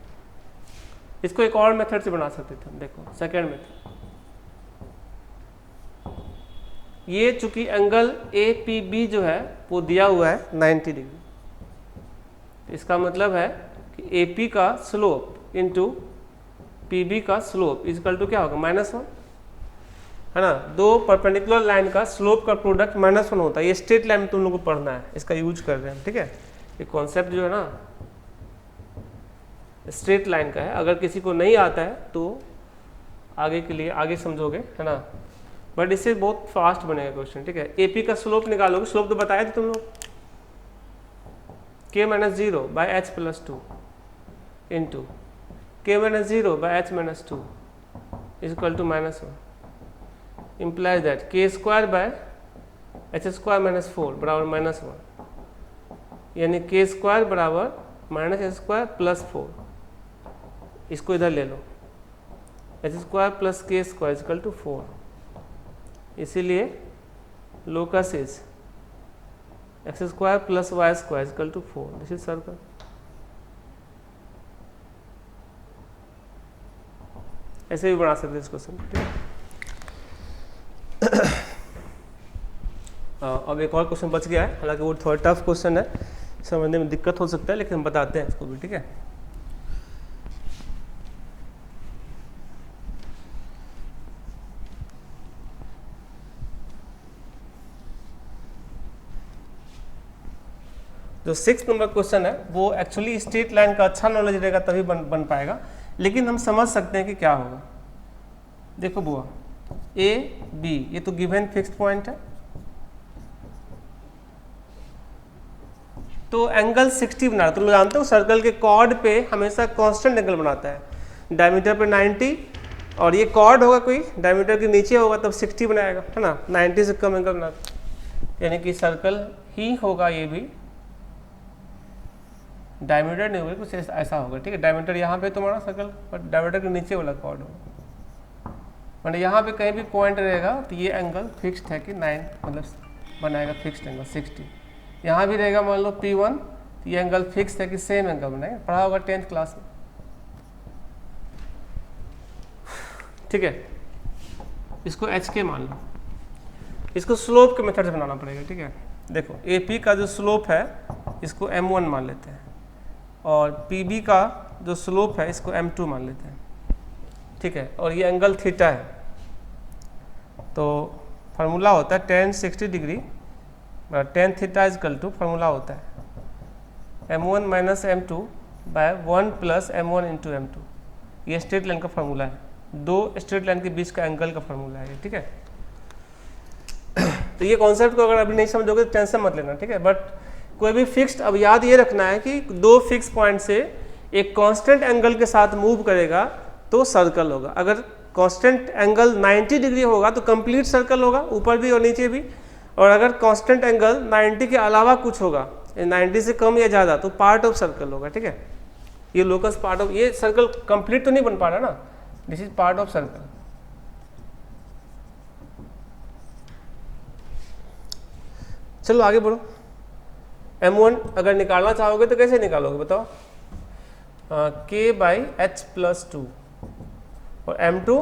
इसको एक और मेथड से बना सकते थे हम, देखो सेकेंड मेथड। ये चूंकि एंगल ए पी बी जो है वो दिया हुआ है 90 डिग्री, इसका मतलब है कि ए पी का स्लोप इंटू पी बी का स्लोप इक्वल टू क्या होगा, -1, है ना। दो परपेंडिकुलर लाइन का स्लोप का प्रोडक्ट -1 होता है। ये स्ट्रेट लाइन में तुम लोग को पढ़ना है, इसका यूज कर रहे हैं, ठीक है। ये कॉन्सेप्ट जो है ना स्ट्रेट लाइन का है, अगर किसी को नहीं आता है तो आगे के लिए आगे समझोगे, है ना। बट इससे बहुत फास्ट बनेगा क्वेश्चन, ठीक है। एपी का स्लोप निकालोगे, स्लोप तो बताया था तुम लोग, k-0 by h+2 into k-0 by h-2 is equal to -1 implies that k² by h² - 4 बराबर -1, यानी k² बराबर -h² प्लस 4। इसको इधर ले लो, h² plus k² is equal to 4। इसीलिए locus is x² plus y² is equal to 4। This is circle. ऐसे भी बना सकते हैं इस क्वेश्चन, ठीक है। अब एक और क्वेश्चन बच गया है, हालांकि वो थोड़ा टफ क्वेश्चन है, समझने में दिक्कत हो सकता है, लेकिन हम बताते हैं इसको भी, ठीक है। जो 6 नंबर क्वेश्चन है वो एक्चुअली स्ट्रेट लाइन का अच्छा नॉलेज रहेगा तभी बन पाएगा, लेकिन हम समझ सकते हैं कि क्या होगा। देखो बुआ, ए बी ये तो गिवन फिक्स्ड पॉइंट है, तो एंगल 60 बना रहा है। तुम लोग जानते हो सर्कल के कॉर्ड पे हमेशा कांस्टेंट एंगल बनाता है, डायमीटर पे 90 और ये कॉर्ड होगा कोई डायमीटर के नीचे होगा तब 60 बनाएगा, है ना, 90 से कम एंगल बनाता है, यानी कि सर्कल ही होगा ये भी, डायमीटर नहीं होगा, कुछ ऐसा होगा, ठीक है। डायमीटर यहाँ पे तुम्हारा सर्कल पर डायमीटर के नीचे वाला कॉर्ड होगा, मतलब यहाँ पे कहीं भी पॉइंट रहेगा तो ये एंगल फिक्स्ड है कि 9 मतलब बनाएगा फिक्स्ड एंगल 60। यहाँ भी रहेगा मान लो P1 तो ये एंगल फिक्स है कि सेम एंगल बनाएगा, पढ़ा होगा 10th क्लास में, ठीक है। इसको HK मान लो, इसको स्लोप के मेथड से बनाना पड़ेगा, ठीक है। देखो AP का जो स्लोप है इसको M1 मान लेते हैं और PB का जो स्लोप है इसको M2 मान लेते हैं, ठीक है। और ये एंगल थीटा है, तो फार्मूला होता है tan 60 degree tan theta is equal to formula होता है M1 minus M2 bye 1 plus M1 into M2। ये स्ट्रेट लाइन का फार्मूला है, दो स्ट्रेट लाइन के बीच का एंगल का फार्मूला है, ठीक है। तो ये कॉन्सेप्ट को अगर अभी नहीं समझोगे तो टेंशन मत लेना, ठीक है। बट कोई भी फिक्स्ड, अब याद ये रखना है कि दो फिक्स पॉइंट से एक कांस्टेंट एंगल के साथ मूव करेगा तो सर्कल होगा। अगर कांस्टेंट एंगल 90 डिग्री होगा तो कंप्लीट सर्कल होगा, ऊपर भी और नीचे भी, और अगर कांस्टेंट एंगल 90 के अलावा कुछ होगा, 90 से कम या ज़्यादा, तो पार्ट ऑफ सर्कल होगा, ठीक है। ये लोकस पार्ट ऑफ, ये सर्कल कंप्लीट तो नहीं बन पा रहा ना, this is part of circle. चलो आगे बढ़ो। M1 अगर निकालना चाहोगे तो कैसे निकालोगे बताओ, K बाई H प्लस 2 और M2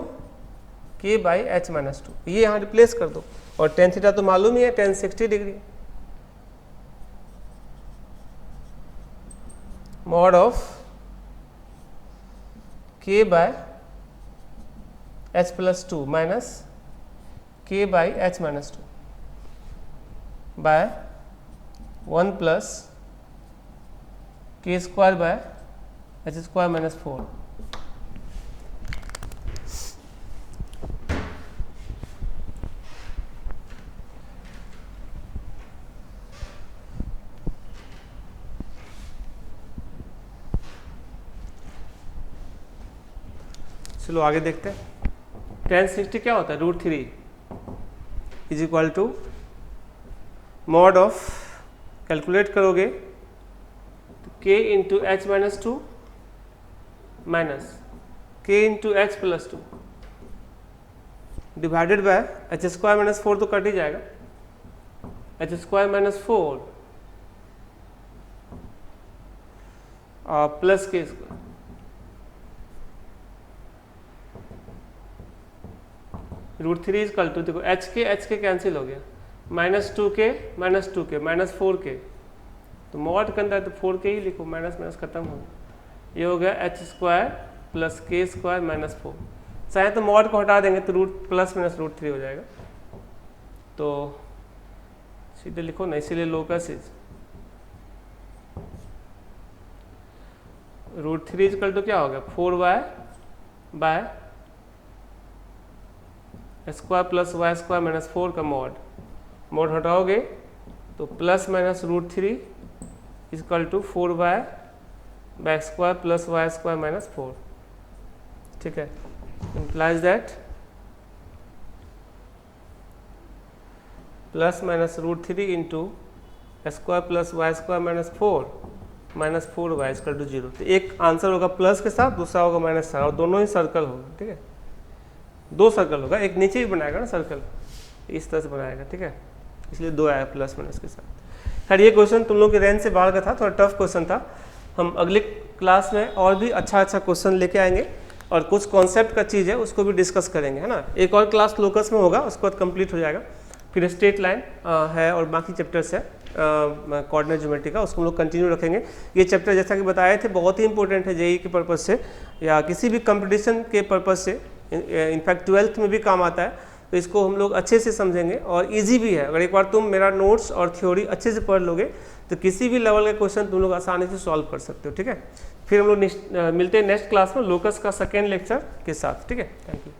K by H minus 2, ये यहाँ रिप्लेस कर दो, और tan थीटा तो मालूम ही है tan 60 degree, mod of K by H plus 2 minus K by H minus 2 by 1 plus K square by H square minus 4। चलो आगे देखते हैं। tan 60 क्या होता है, √3 is equal to mod of, calculate करोगे तो K into H minus 2 minus K into H plus 2 divided by H square minus 4, तो कट ही जाएगा, H square minus 4 plus K square, √3 is equal to, देखो H के कैंसिल हो गया, -2K minus 4K, तो मॉड के अंदर तो 4K ही लिखो, माइनस माइनस खत्म हो गया, ये हो गया H square plus K square minus 4। चाहे तो मॉड को हटा देंगे तो प्लस माइनस √3 हो जाएगा, तो सीधे लिखो ना, इसीलिए लोकस इज √3 इजकल टू क्या हो गया 4y by square plus Y square minus 4 का मॉड हटाओगे तो plus minus √3 is equal to 4y by square plus Y square minus 4, ठीक है। implies that plus minus √3 into square plus Y square minus 4y is equal to 0। तो एक answer होगा plus के साथ, दूसरा होगा माइनस के साथ, और दोनों ही सर्कल होगा, ठीक है। दो सर्कल होगा, एक नीचे भी बनाएगा ना सर्कल, इस तरह से बनाएगा, ठीक है, इसलिए दो आया प्लस माइनस के साथ। खैर ये क्वेश्चन तुम लोग के रेंज से बाहर का था, थोड़ा टफ क्वेश्चन था। हम अगले क्लास में और भी अच्छा क्वेश्चन लेके आएंगे और कुछ कॉन्सेप्ट का चीज़ है उसको भी डिस्कस करेंगे, है ना। एक और क्लास लोकस में होगा, उसके बाद कंप्लीट हो जाएगा, फिर स्ट्रेट लाइन है और बाकी चैप्टर्स है कोऑर्डिनेट ज्योमेट्री का, उसको हम लोग कंटिन्यू रखेंगे। ये चैप्टर जैसा कि बताए थे बहुत ही इंपॉर्टेंट है जेईई के पर्पज़ से या किसी भी कंपटीशन के पर्पज़ से, इनफैक्ट 12th में भी काम आता है। तो इसको हम लोग अच्छे से समझेंगे और इजी भी है। अगर एक बार तुम मेरा नोट्स और थ्योरी अच्छे से पढ़ लोगे तो किसी भी लेवल का क्वेश्चन तुम लोग आसानी से सॉल्व कर सकते हो, ठीक है। फिर हम लोग मिलते हैं नेक्स्ट क्लास में लोकस का सेकेंड लेक्चर के साथ, ठीक है। Thank you.